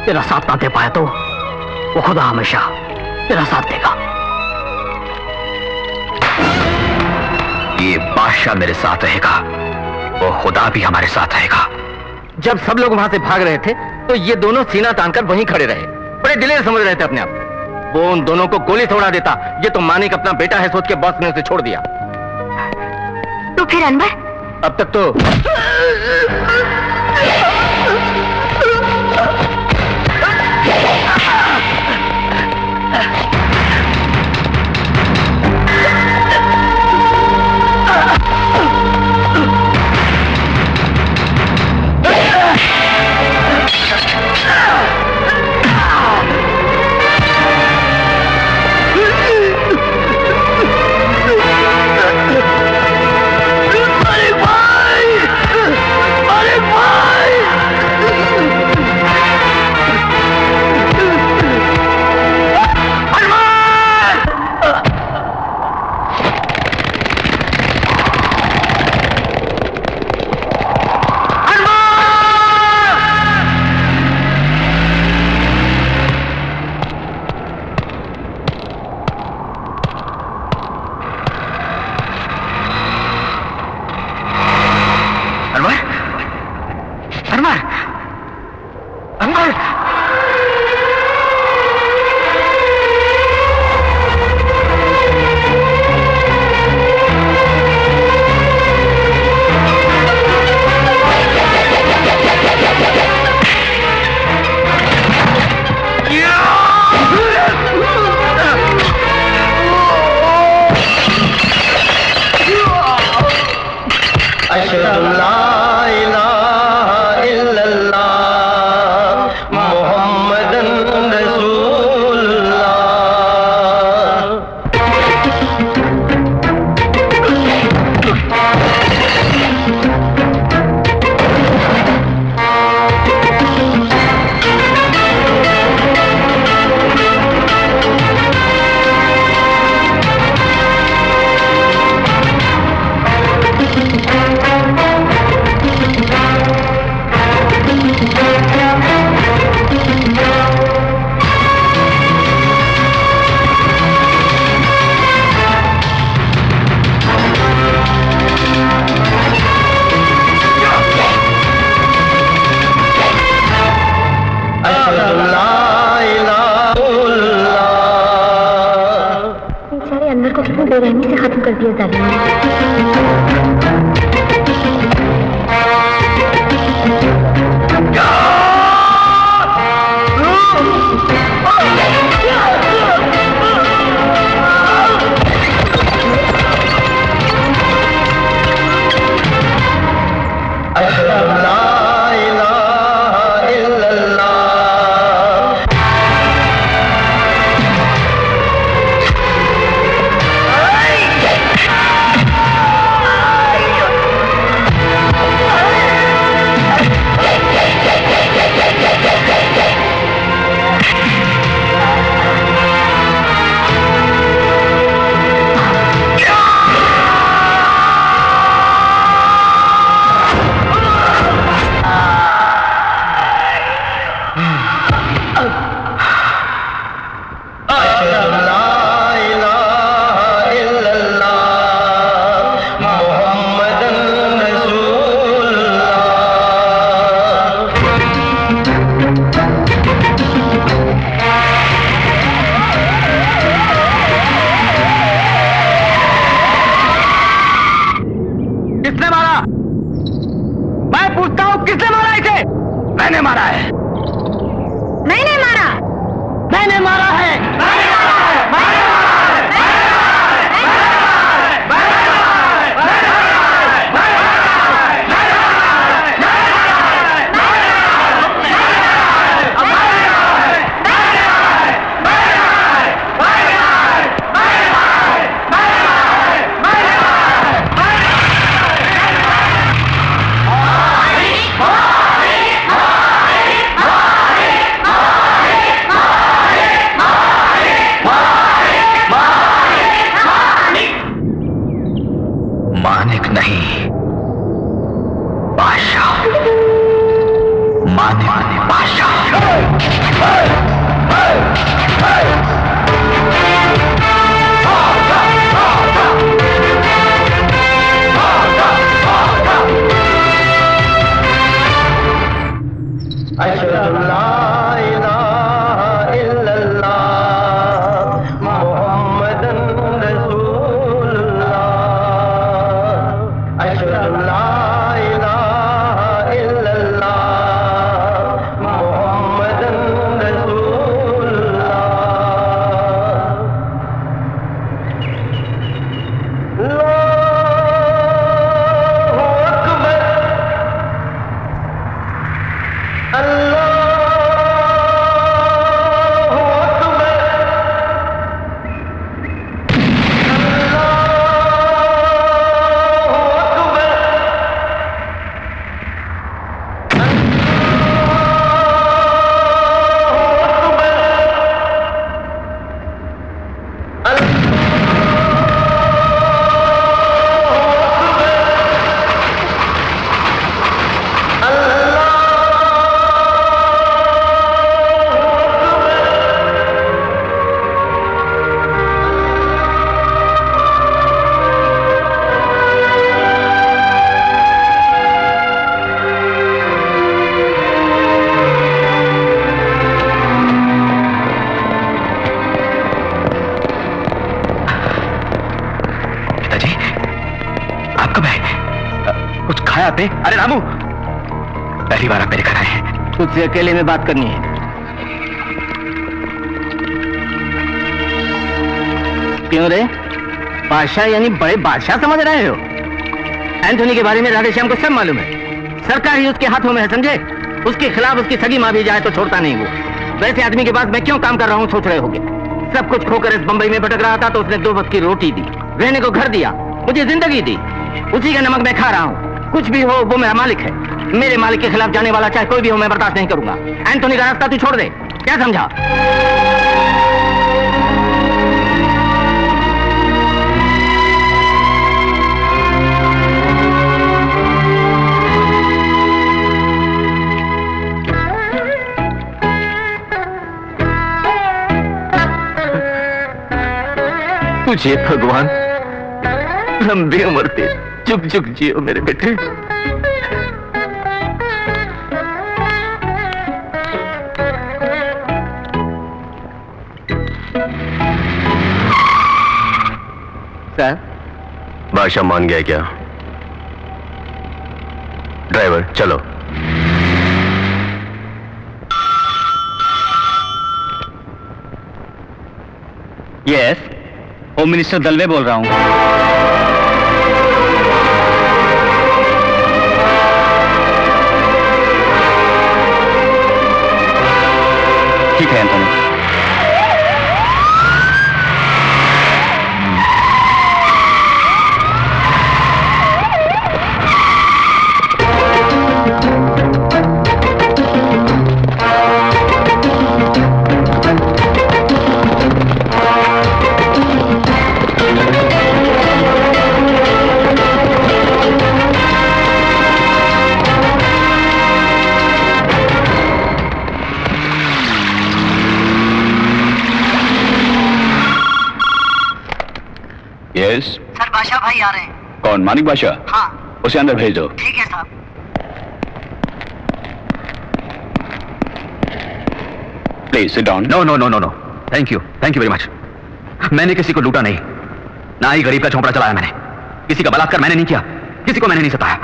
तेरा साथ ना दे पाया तो वो खुदा हमेशा तेरा साथ देगा। ये बादशाह मेरे साथ रहेगा, वो खुदा भी हमारे साथ रहेगा। जब सब लोग वहां से भाग रहे थे तो ये दोनों सीना तानकर वहीं खड़े रहे, बड़े दिलेर समझ रहे थे अपने आप। वो उन दोनों को गोली से उड़ा देता, ये तो मानिक अपना बेटा है सोच के बॉस ने उसे छोड़ दिया। तो फिर अनवर? अब तक तो बेरहमी से खत्म कर दिया जालिम मानिक नहीं, बादशाह। मानिक बादशाह। अशहदु ला इलाहा इल्लल्लाह मुहम्मदन रसूलुल्लाह। अशहदु ला इलाहा इल्लल्लाह मुहम्मदन रसूलुल्लाह। पे? अरे रामू, पहली बार आप मेरे घर आए हैं। तुझसे अकेले में बात करनी है। क्यों रे? बादशाह यानी बड़े बादशाह समझ रहे हो? एंथोनी के बारे में राधे श्याम को सब मालूम है। सरकार ही उसके हाथों में है, समझे? उसके खिलाफ उसकी सगी माँ भी जाए तो छोड़ता नहीं वो। वैसे आदमी के पास मैं क्यों काम कर रहा हूँ सोच रहे होगे? सब कुछ खोकर इस बंबई में भटक रहा था तो उसने 2 वक्त की रोटी दी, रहने को घर दिया, मुझे जिंदगी दी। उसी का नमक मैं खा रहा हूँ। कुछ भी हो वो मेरा मालिक है। मेरे मालिक के खिलाफ जाने वाला चाहे कोई भी हो मैं बर्दाश्त नहीं करूंगा। एंथोनी का रास्ता तू छोड़ दे, क्या समझा? तुझे भगवान लंबी उम्र दे, जुग जुग जियो मेरे बेटे। सर, बादशाह मान गया क्या? ड्राइवर चलो। यस, होम मिनिस्टर दलवे बोल रहा हूं। ठीक है एंथोनी। यस सर, बादशाह भाई आ रहे हैं। कौन? मानिक बादशाह? हाँ। उसे अंदर भेज दो। ठीक है साहब। Please sit down. No no no no no, thank you very much. मैंने किसी को लूटा नहीं, ना ही गरीब का झोंपड़ा चलाया मैंने। किसी का बलात्कार मैंने नहीं किया, किसी को मैंने नहीं सताया।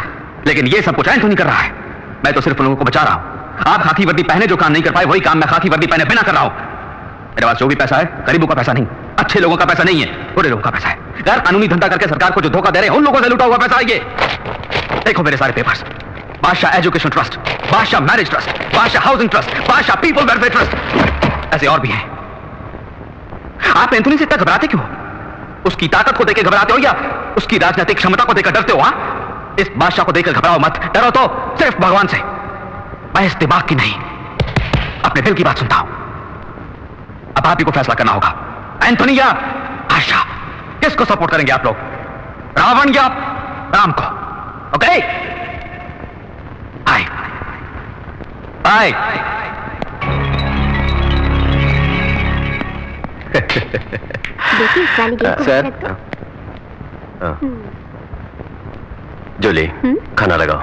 लेकिन ये सब कुछ एंथोनी कर रहा है। मैं तो सिर्फ उन लोगों को बचा रहा हूं। आप खाकी वर्दी पहने जो काम नहीं कर पाए, वही काम मैं खाकी वर्दी पहने बिना कर रहा हूं। मेरे पास जो भी पैसा है गरीबों का पैसा नहीं, अच्छे लोगों का पैसा नहीं है, बुरे लोगों का पैसा है। गैर कानूनी धंधा करके सरकार को जो धोखा दे रहे हैं उन लोगों से लूटा हुआ पैसा है ये। देखो मेरे सारे पेपर्स, बादशाह एजुकेशन ट्रस्ट, बादशाह मैरिज ट्रस्ट, बादशाह हाउसिंग ट्रस्ट, बादशाह पीपल वेलफेयर ट्रस्ट, ऐसे और भी हैं। आप एंथोनी से इतना घबराते क्यों? उसकी ताकत को देखकर घबराते हो या उसकी राजनीतिक क्षमता को देखकर डरते हो? हाँ, इस बादशाह को देखकर घबराओ मत, डरो तो सिर्फ भगवान से। मैं इस दिमाग की नहीं, अपने दिल की बात सुनता हूं। अब आप ही को फैसला करना होगा, एंथोनी या बादशाह, किसको सपोर्ट करेंगे आप लोग? रावण या काम को। Okay bye bye. देखिए इस वाली गेट को सर। रख दो। जूली, खाना लगाओ।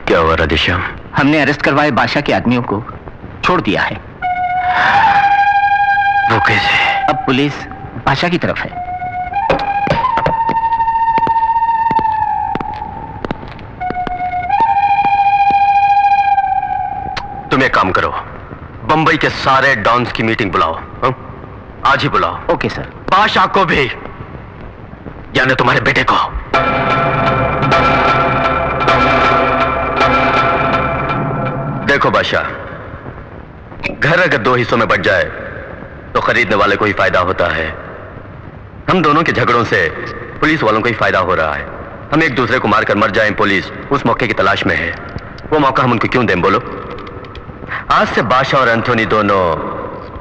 क्या हुआ राधेश्याम? हमने अरेस्ट करवाए बादशाह के आदमियों को छोड़ दिया है। वो कैसे? अब पुलिस बादशाह की तरफ है। तुम एक काम करो, बंबई के सारे डॉन्स की मीटिंग बुलाओ। आज ही बुलाओ। Okay sir. बादशाह को भी, यानी तुम्हारे बेटे को। देखो बादशाह, घर अगर दो हिस्सों में बट जाए तो खरीदने वाले को ही फायदा होता है। हम दोनों के झगड़ों से पुलिस वालों को ही फायदा हो रहा है। हम एक दूसरे को मारकर मर जाएं, पुलिस उस मौके की तलाश में है। वो मौका हम उनको क्यों दें बोलो? आज से बादशाह और एंथोनी दोनों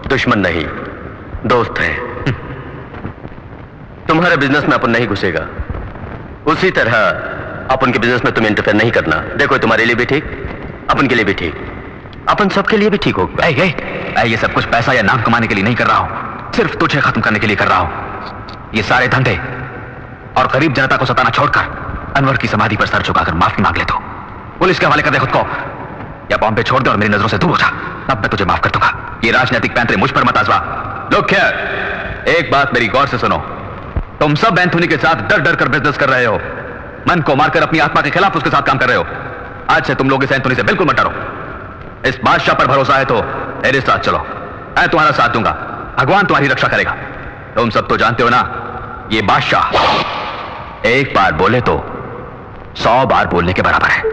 दुश्मन नहीं, दोस्त हैं। तुम्हारे बिजनेस में अपन नहीं घुसेगा, उसी तरह अपन के बिजनेस में तुम इंटरफेयर नहीं करना। देखो तुम्हारे लिए भी ठीक, अपन के लिए भी ठीक, अपन सबके लिए भी ठीक होगा। ये सब कुछ पैसा या नाम कमाने के लिए नहीं कर रहा हूं, सिर्फ तुझे खत्म करने के लिए कर रहा हूं। ये सारे धंधे और गरीब जनता को सताना छोड़कर अनवर की समाधि पर सर झुकाकर माफी मांग ले। तो पुलिस के हवाले कर दे खुद को, या बॉम्बे छोड़ दे और मेरी नजरों से दूर हो जा, तब मैं तुझे माफ कर दूंगा। ये राजनीतिक पैंतरे मुझ पर मत आजमा। लोग खैर, एक बात मेरी गौर से सुनो। तुम सब एंथोनी के साथ डर डर कर बिजनेस कर रहे हो, मन को मारकर अपनी आत्मा के खिलाफ उसके साथ काम कर रहे हो। आज से तुम लोग इस एंथोनी से बिल्कुल मत डरो। इस बादशाह पर भरोसा है तो मेरे साथ चलो, मैं तुम्हारा साथ दूंगा, भगवान तुम्हारी रक्षा करेगा। तुम सब तो जानते हो ना, ये बादशाह एक बार बोले तो 100 बार बोलने के बराबर है।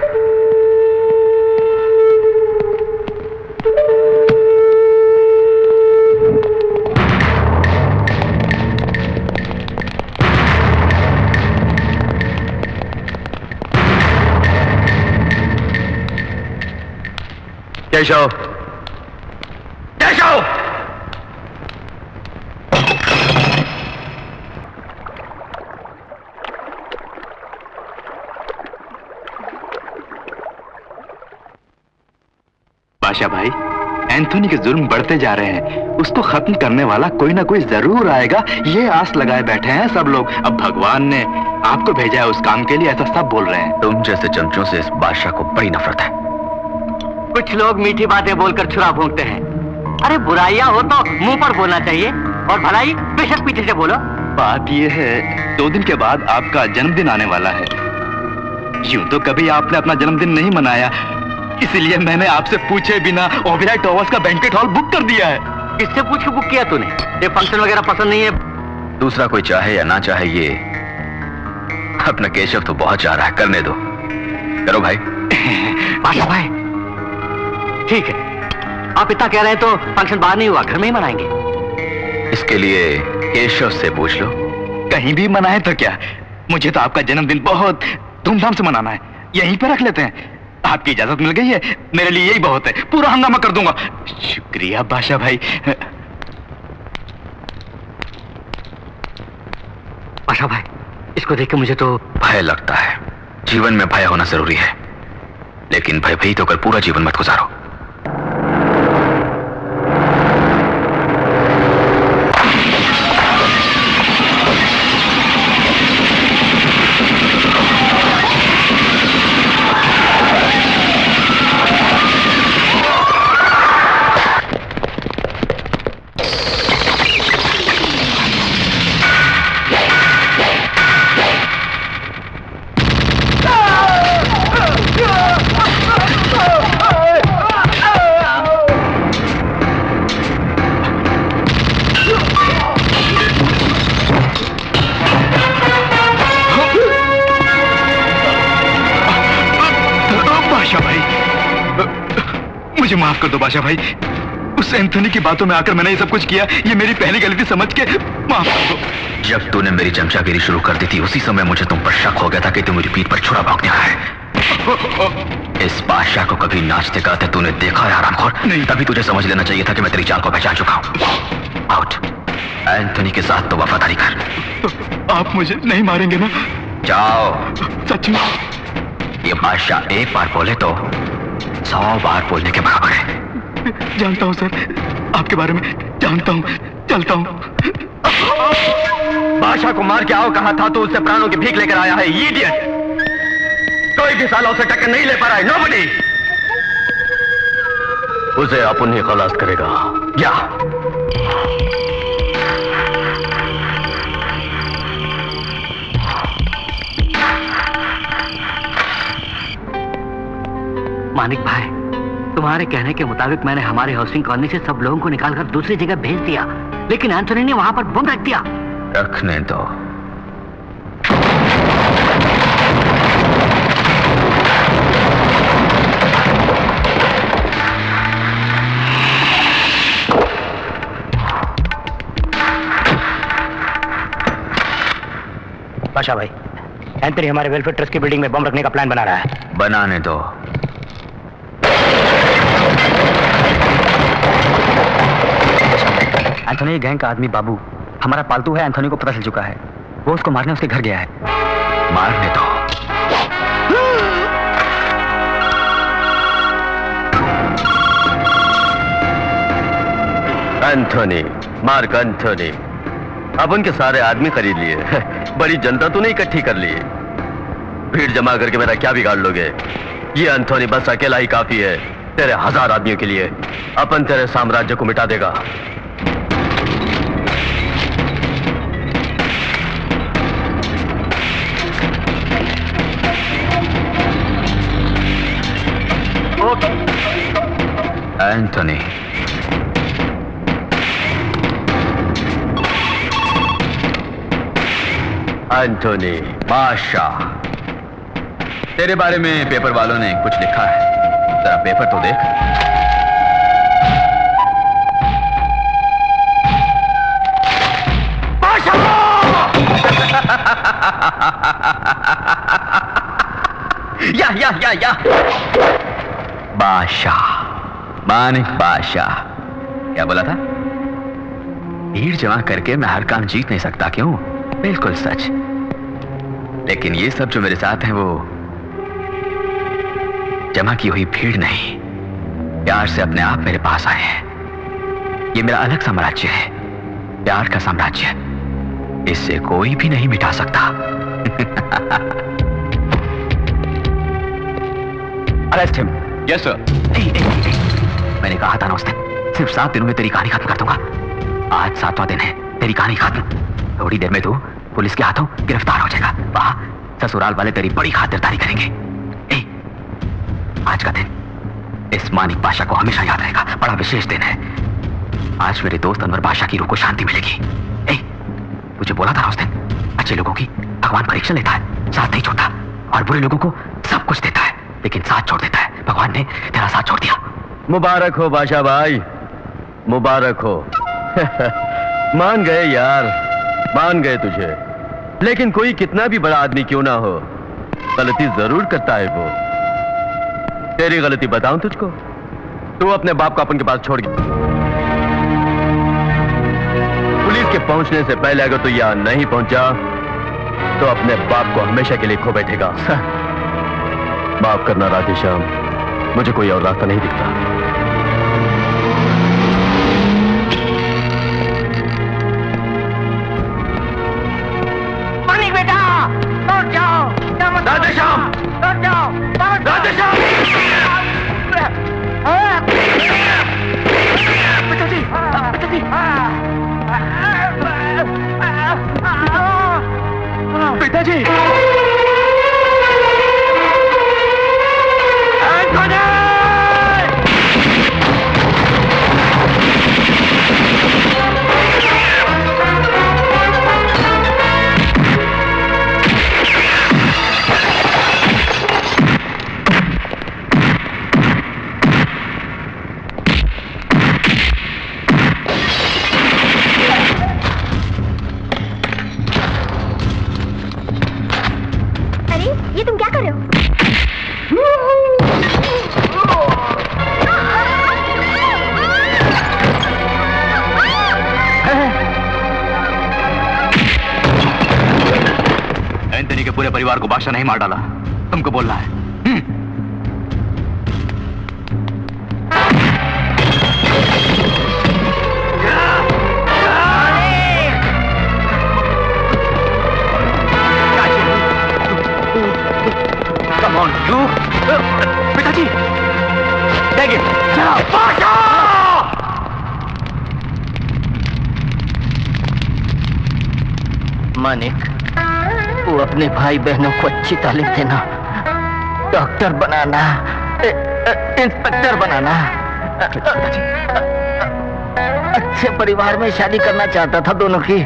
केशव, केशव! बादशाह भाई, एंथोनी के जुल्म बढ़ते जा रहे हैं, उसको खत्म करने वाला कोई ना कोई जरूर आएगा, ये आस लगाए बैठे हैं सब लोग। अब भगवान ने आपको भेजा है उस काम के लिए, ऐसा सब बोल रहे हैं। तुम जैसे चमचों से इस बादशाह को बड़ी नफरत है। कुछ लोग मीठी बातें बोलकर छुरा भोंकते हैं। अरे बुराइयां हो तो मुंह पर बोलना चाहिए, और भलाई बेशक पीछे से बोलो। बात यह है, 2 दिन के बाद आपका जन्मदिन आने वाला है। यूं तो कभी आपने अपना जन्मदिन नहीं मनाया, इसलिए मैंने आपसे पूछे बिना ओबेरॉय टॉवर्स का बैंकेट हॉल बुक कर दिया है। किससे पूछ के बुक किया तूने? ये फंक्शन वगैरह पसंद नहीं है? दूसरा कोई चाहे या ना चाहे, ये अपना केशव तो बहुत चाह रहा है, करने दो। करो भाई। बादशाह भाई, ठीक है, आप इतना कह रहे हैं तो फंक्शन बाहर नहीं हुआ, घर में ही मनाएंगे। इसके लिए केशव से पूछ लो। कहीं भी मनाए तो क्या, मुझे तो आपका जन्मदिन बहुत धूमधाम से मनाना है, यहीं पे रख लेते हैं। आपकी इजाजत मिल गई है, मेरे लिए यही बहुत है, पूरा हंगामा कर दूंगा। शुक्रिया बादशाह भाई। बादशाह भाई, इसको देख के मुझे तो भय लगता है। जीवन में भय होना जरूरी है, लेकिन भयभीत होकर पूरा जीवन मत गुजारो। मुझे माफ कर दो बादशाह भाई, उस एंथोनी की बातों में आकर मैंने ये सब कुछ किया, ये मेरी पहली गलती समझ के माफ कर दो। जब तूने मेरी चमचागिरी शुरू कर दी थी, उसी समय मुझे तुम पर शक हो गया था कि तुम मेरी पीठ पर छुरा भोंकने आया है। इस बादशाह को कभी नाचते गाते तूने देखा है हरामखोर? नहीं। तभी तुझे समझ लेना चाहिए था कि मैं तेरी चाल को पहचान चुका हूं। आउट। एंथोनी के साथ तो वफादारी कर। तो आप मुझे नहीं मारेंगे ना? जाओ। सच में? ये बादशाह एक बार बोले तो 100 बार बोलने के बराबर है। जानता हूं सर, आपके बारे में जानता हूं। चलता हूं। बादशाह को मार के आओ कहा था तो उससे प्राणों की भीख लेकर आया है। इडियट। कोई भी साला उसे टक्कर नहीं ले पा रहा है। नोबडी। उसे अपन ही खलास करेगा। या मानिक भाई, तुम्हारे कहने के मुताबिक मैंने हमारे हाउसिंग कॉलोनी से सब लोगों को निकालकर दूसरी जगह भेज दिया, लेकिन एंथोनी ने वहां पर बम रख दिया। रखने दो। बादशाह भाई, एंथोनी हमारे वेलफेयर ट्रस्ट की बिल्डिंग में बम रखने का प्लान बना रहा है। बनाने दो। एंथोनी गैंग का आदमी बाबू हमारा पालतू है। एंथोनी को पता चल चुका है। वो उसको मारने उसके घर गया है। मारने दो। Anthony, mark Anthony. अब उनके सारे आदमी खरीद लिए। बड़ी जनता तो नहीं इकट्ठी कर ली। भीड़ जमा करके मेरा क्या बिगाड़ लोगे? ये एंथोनी बस अकेला ही काफी है तेरे 1000 आदमियों के लिए। अपन तेरे साम्राज्य को मिटा देगा। एंथोनी, एंथोनी बादशाह, तेरे बारे में पेपर वालों ने कुछ लिखा है। जरा पेपर तो देख। या बादशाह, मानिक बादशाह। क्या बोला था? भीड़ जमा करके मैं हर काम जीत नहीं सकता। क्यों? बिल्कुल सच। लेकिन ये सब जो मेरे साथ हैं वो जमा की हुई भीड़ नहीं, प्यार से अपने आप मेरे पास आए हैं। ये मेरा अलग साम्राज्य है, प्यार का साम्राज्य। इससे कोई भी नहीं मिटा सकता। Arrest him. Yes sir. मैंने कहा था ना उस दिन, सिर्फ 7 दिनों में तेरी कहानी खत्म कर दूंगा। आज 7वां दिन है, तेरी कहानी खत्म। थोड़ी देर में तू पुलिस के हाथों गिरफ्तार हो जाएगा। वहां ससुराल वाले तेरी बड़ी खातिरदारी करेंगे। आज का दिन इस मानिक बादशाह को हमेशा याद रहेगा। बड़ा विशेष दिन है। आज मेरे दोस्त अनवर बादशाह की रूह को शांति मिलेगी। तुझे बोला था उस दिन, अच्छे लोगों की भगवान परीक्षा लेता है, साथ नहीं छोड़ता, और बुरे लोगों को सब कुछ देता है लेकिन साथ छोड़ देता है। भगवान ने तेरा साथ छोड़ दिया। मुबारक हो बादशाह भाई, मुबारक हो। मान गए यार, मान गए तुझे। लेकिन कोई कितना भी बड़ा आदमी क्यों ना हो, गलती जरूर करता है वो। तेरी गलती बताऊं तुझको? तू अपने बाप को अपन के पास छोड़ गया। पुलिस के पहुंचने से पहले अगर तू यहां नहीं पहुंचा तो अपने बाप को हमेशा के लिए खो बैठेगा। माफ करना राधेश्याम, मुझे कोई और रास्ता नहीं दिखता। मानिक बेटा, लौट जाओ। राधेश्याम, लौट जाओ। राधेश्याम। पिताजी, पिताजी। पिताजी। परिवार को बादशाह नहीं मार डाला, तुमको बोलना है। Come on, you! पिताजी! देखिए, बादशाह! मानिक, वो अपने भाई बहनों को अच्छी तालीम देना, डॉक्टर बनाना, इंस्पेक्टर बनाना, अच्छे परिवार में शादी करना चाहता था दोनों की।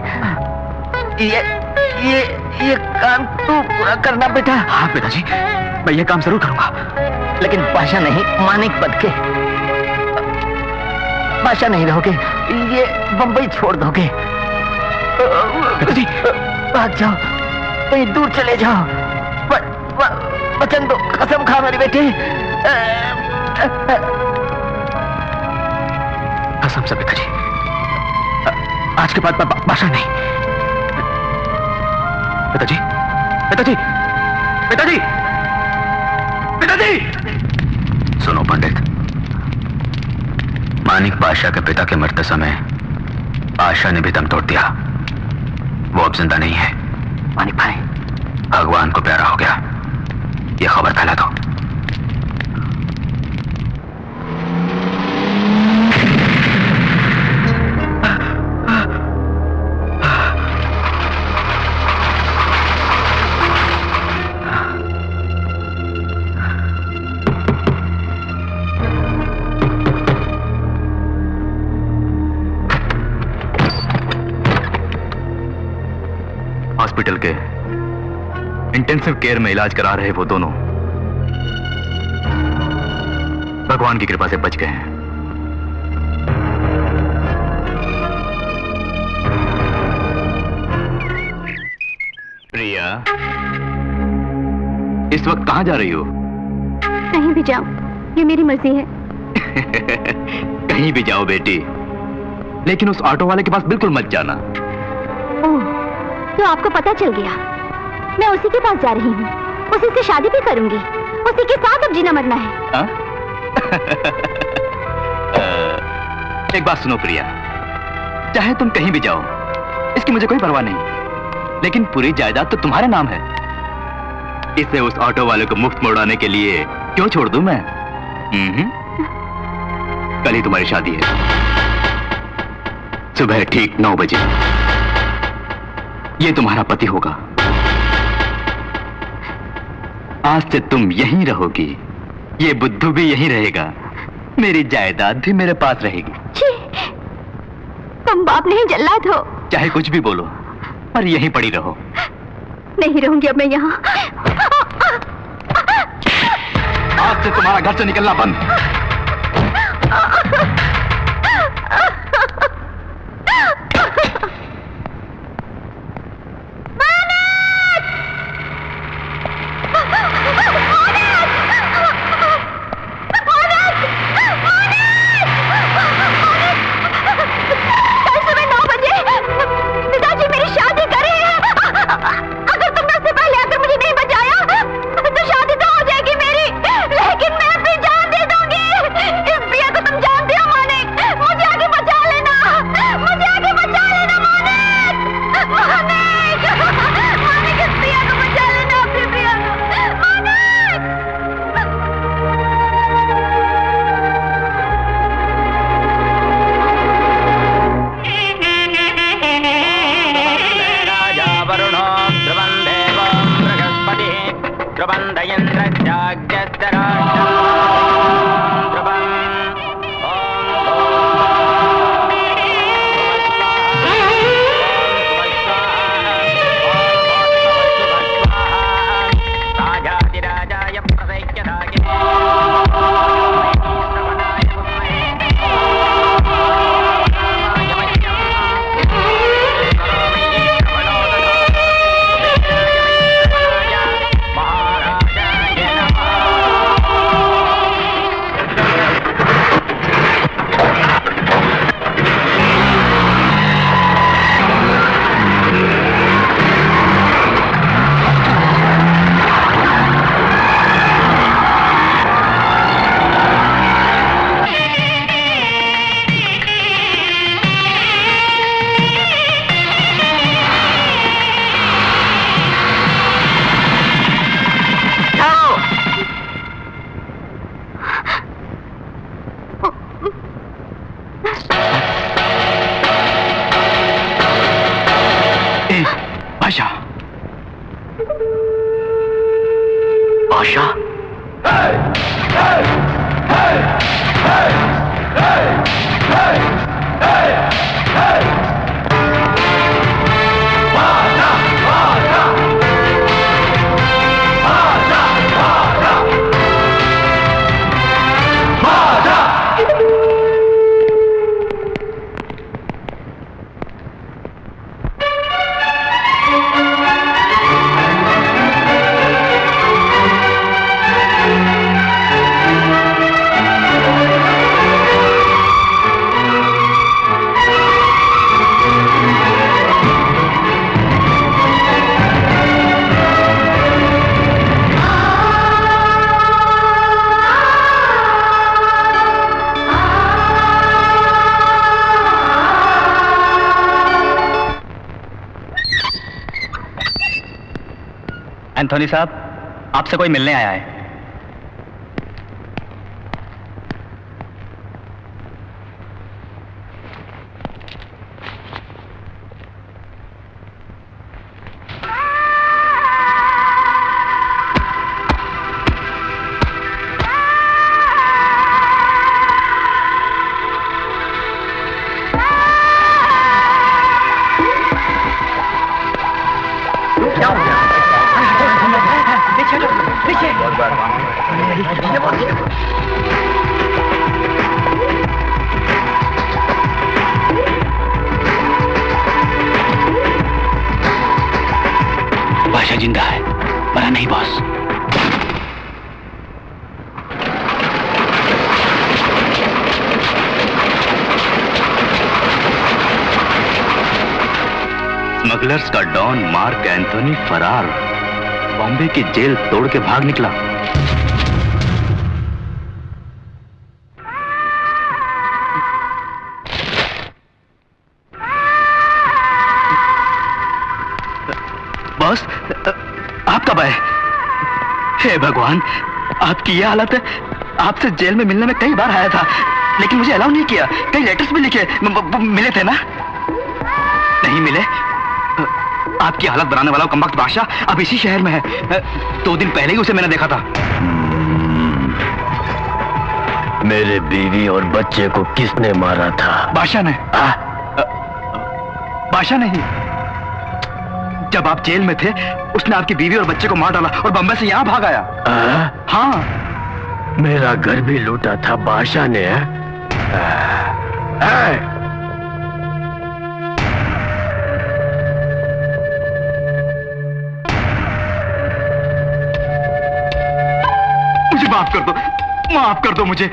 ये काम तू पूरा करना बेटा। हाँ पिताजी, मैं ये काम जरूर करूंगा। लेकिन बादशाह नहीं, मानिक बन के। बादशाह नहीं रहोगे, ये बंबई छोड़ दोगे। पिताजी, भाग जाओ, कहीं दूर चले जाओ। वचन दो, कसम खा मेरी बेटी। कसम से पिताजी, आज के बाद बादशाह नहीं। पिताजी, पिताजी, पिताजी, पिताजी! सुनो पंडित, मानिक बादशाह के पिता के मरते समय बादशाह ने भी दम तोड़ दिया। वो अब जिंदा नहीं है। मानिक भाई, भगवान को प्यारा हो गया, ये खबर फैला दो। हॉस्पिटल के इंटेंसिव केयर में इलाज करा रहे वो दोनों भगवान की कृपा से बच गए हैं। प्रिया, इस वक्त कहां जा रही हो? कहीं भी जाओ, ये मेरी मर्जी है। कहीं भी जाओ बेटी, लेकिन उस ऑटो वाले के पास बिल्कुल मत जाना। ओह, तो आपको पता चल गया। मैं उसी के पास जा रही हूँ, उसी से शादी भी करूंगी, उसी के साथ अब जीना मरना है। एक बात सुनो प्रिया, चाहे तुम कहीं भी जाओ, इसकी मुझे कोई परवाह नहीं, लेकिन पूरी जायदाद तो तुम्हारे नाम है। इसे उस ऑटो वाले को मुफ्त में उड़ाने के लिए क्यों छोड़ दूं मैं? कल ही तुम्हारी शादी है, सुबह ठीक 9 बजे। ये तुम्हारा पति होगा। आज से तुम यहीं रहोगी, ये बुद्धू भी यहीं रहेगा, मेरी जायदाद भी मेरे पास रहेगी। छी, तुम बाप नहीं जल्लाद हो। चाहे कुछ भी बोलो, पर यहीं पड़ी रहो। नहीं रहूंगी अब मैं यहाँ। आज से तुम्हारा घर से निकलना बंद। एंथोनी साहब, आपसे कोई मिलने आया है। बादशाह जिंदा है, मरा नहीं बॉस। स्मगलर्स का डॉन मार्क एंथोनी फरार, बॉम्बे की जेल तोड़ के भाग निकला। बॉस, आप कब आए? हे भगवान, आपकी यह हालत है। आपसे जेल में मिलने में कई बार आया था, लेकिन मुझे अलाउ नहीं किया। कई लेटर्स भी लिखे, मिले थे ना? नहीं मिले? आपकी हालत बनाने वाला कमबख्त बादशाह अब इसी शहर में है। 2 दिन पहले ही उसे मैंने देखा था। मेरे बीवी और बच्चे को किसने मारा था? बादशाह ने। बादशाह नहीं, जब आप जेल में थे उसने आपकी बीवी और बच्चे को मार डाला और बम्बई से यहाँ भाग आया। हाँ, मेरा घर भी लूटा था बादशाह ने। मुझे माफ कर दो, माफ कर दो मुझे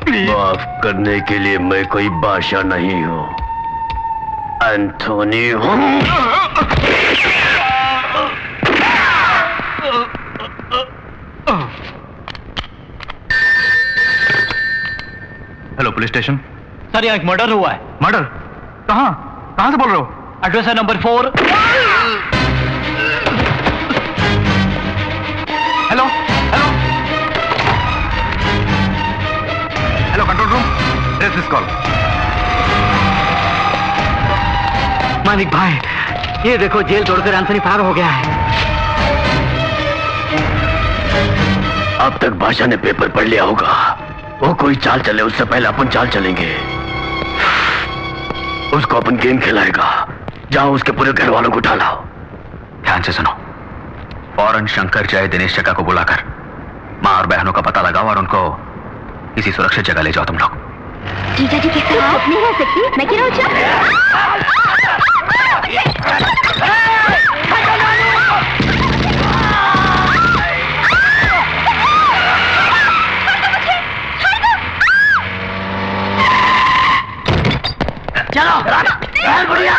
प्लीज। माफ करने के लिए मैं कोई बादशाह नहीं हूँ, एंथोनी हूँ। Hello, police station. सर, यहाँ एक मर्डर हुआ है। मर्डर? कहाँ? कहाँ से बोल रहे हो? एड्रेस है number 4। Hello hello hello, control room, take this call. Manik भाई, ये देखो, जेल तोड़कर एंथोनी फरार हो गया है। अब तक बादशाह ने पेपर पढ़ लिया होगा। वो कोई चाल चले उससे पहले अपन चाल चलेंगे। उसको अपन गेम खिलाएगा। जाओ उसके पूरे घर वालों को उठा लाओ। ध्यान से सुनो, फौरन शंकर जय दिनेश चक्का को बुलाकर माँ और बहनों का पता लगाओ और उनको किसी सुरक्षित जगह ले जाओ तुम लोग। जीजा जी के साथ नहीं रह सकती, मैं क्यों चलो बढ़िया।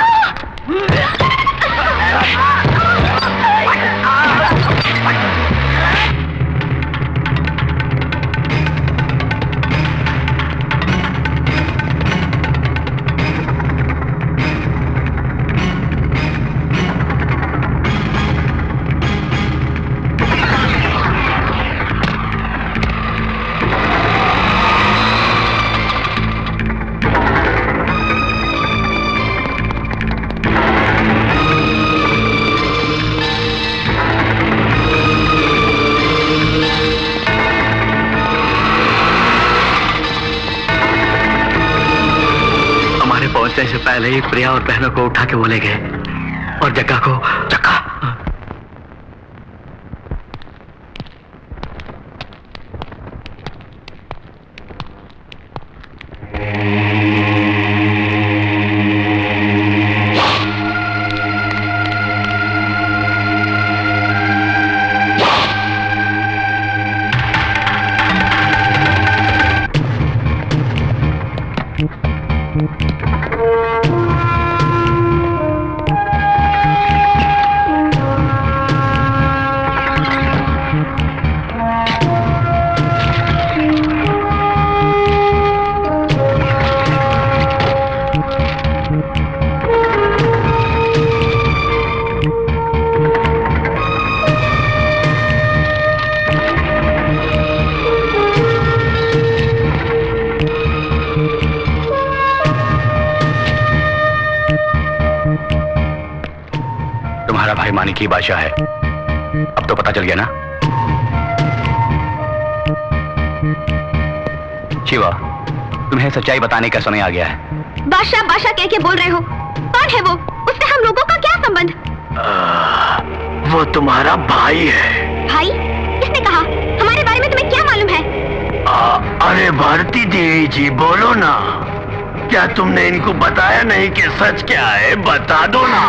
पहुंचने से पहले ही प्रिया और बहनों को उठा के बोले गए और जग्गा को। जग्गा तुम्हारा भाई मानिक ही बादशाह है, अब तो पता चल गया ना? शिवा, तुम्हें सच्चाई बताने का समय आ गया है। बादशाह बादशाह कह के बोल रहे हो? कौन है वो? उससे हम लोगों का क्या संबंध? वो तुम्हारा भाई है। भाई? किसने कहा? हमारे बारे में तुम्हें क्या मालूम है? अरे भारती देवी जी, बोलो ना, क्या तुमने इनको बताया नहीं कि सच क्या है? बता दो ना।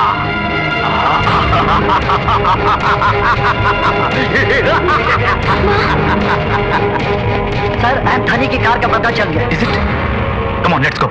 सर, एंथनी की कार का पता चल गया। Is it? Come on, let's go.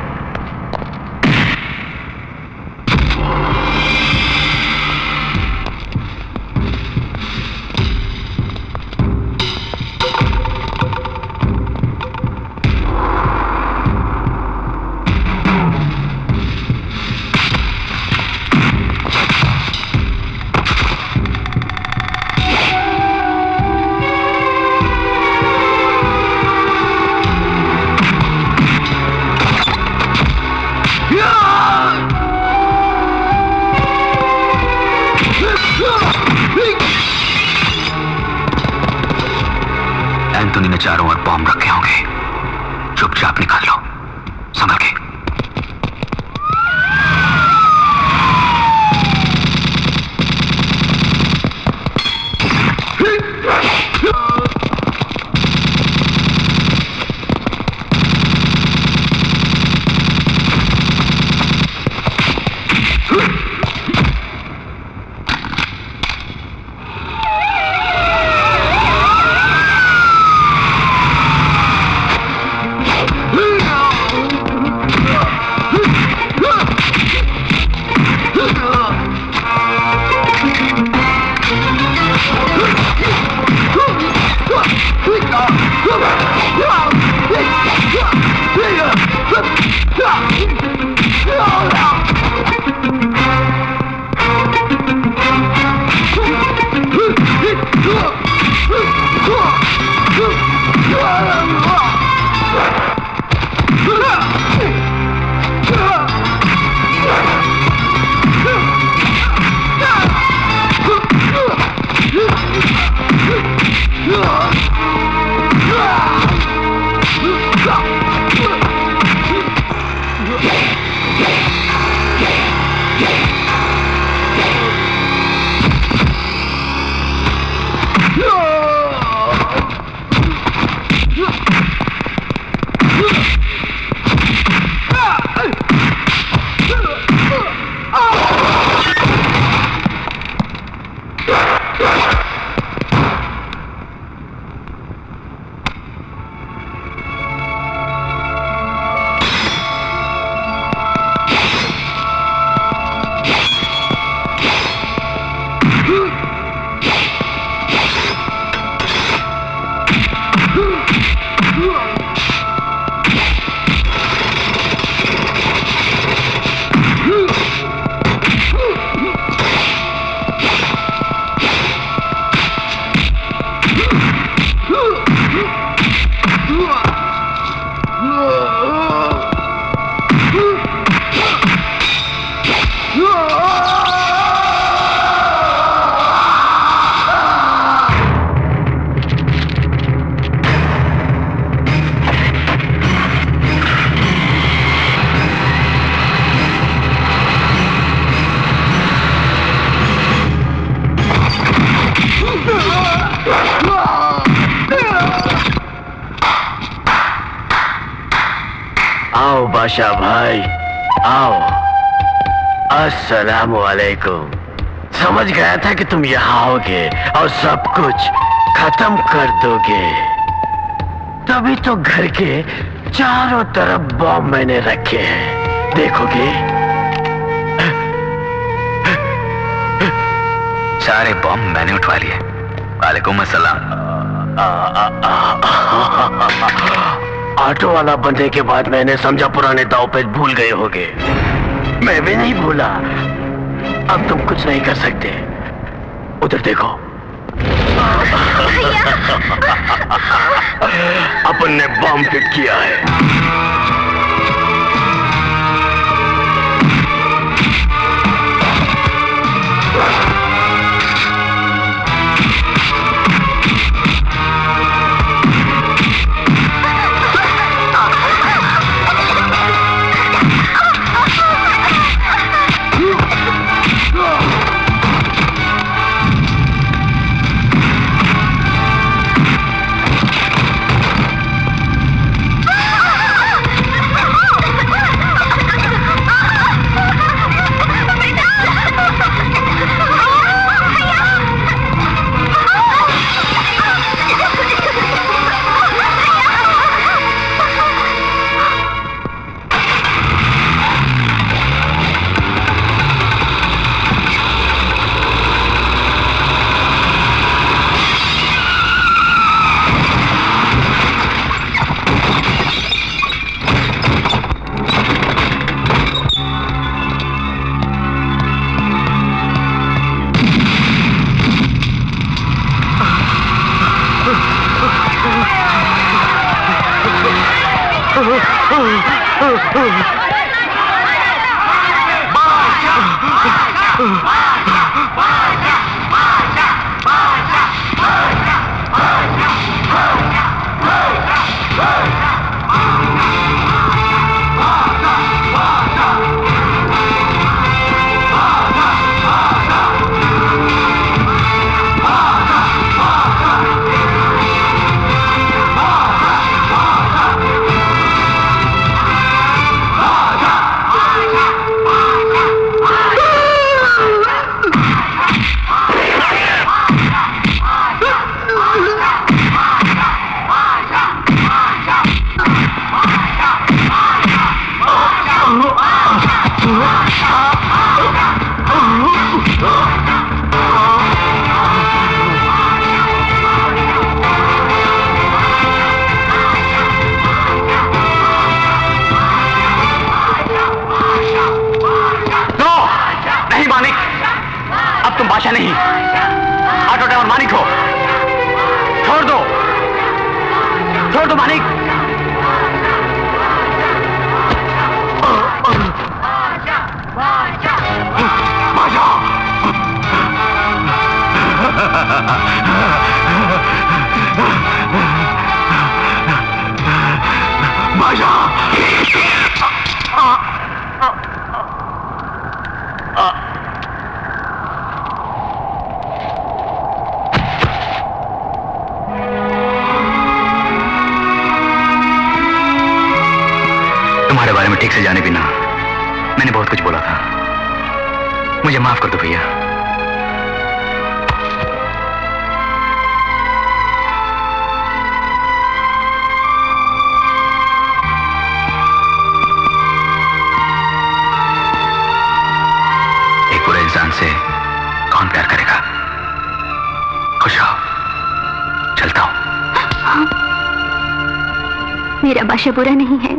Anthony ने चारों ओर बॉम्ब रखे होंगे, चुपचाप निकाल लो, संभल के। आओ बादशाह भाई, आओ। अस्सलाम वालेकुम। समझ गया था कि तुम यहाँ आओगे और सब कुछ खत्म कर दोगे, तभी तो घर के चारों तरफ बॉम्ब मैंने रखे हैं, देखोगे? सारे बॉम्ब मैंने उठवा लिए। वालेकुम अस्सलाम। ऑटो वाला बनने के बाद मैंने समझा पुराने दाव पे भूल गए होगे। मैं भी नहीं भूला। अब तुम कुछ नहीं कर सकते। उधर देखो। अपन ने बम फिट किया है। बादशाह नहीं, ऑटो ड्राइवर मानिक हो। छोड़ दो, छोड़ दो मानिक। तुम्हारे बारे में ठीक से जाने बिना मैंने बहुत कुछ बोला था, मुझे माफ कर दो भैया। एक बुरे इंसान से कौन प्यार करेगा? खुश रहो, चलता हूं। मेरा बादशाह बुरा नहीं है।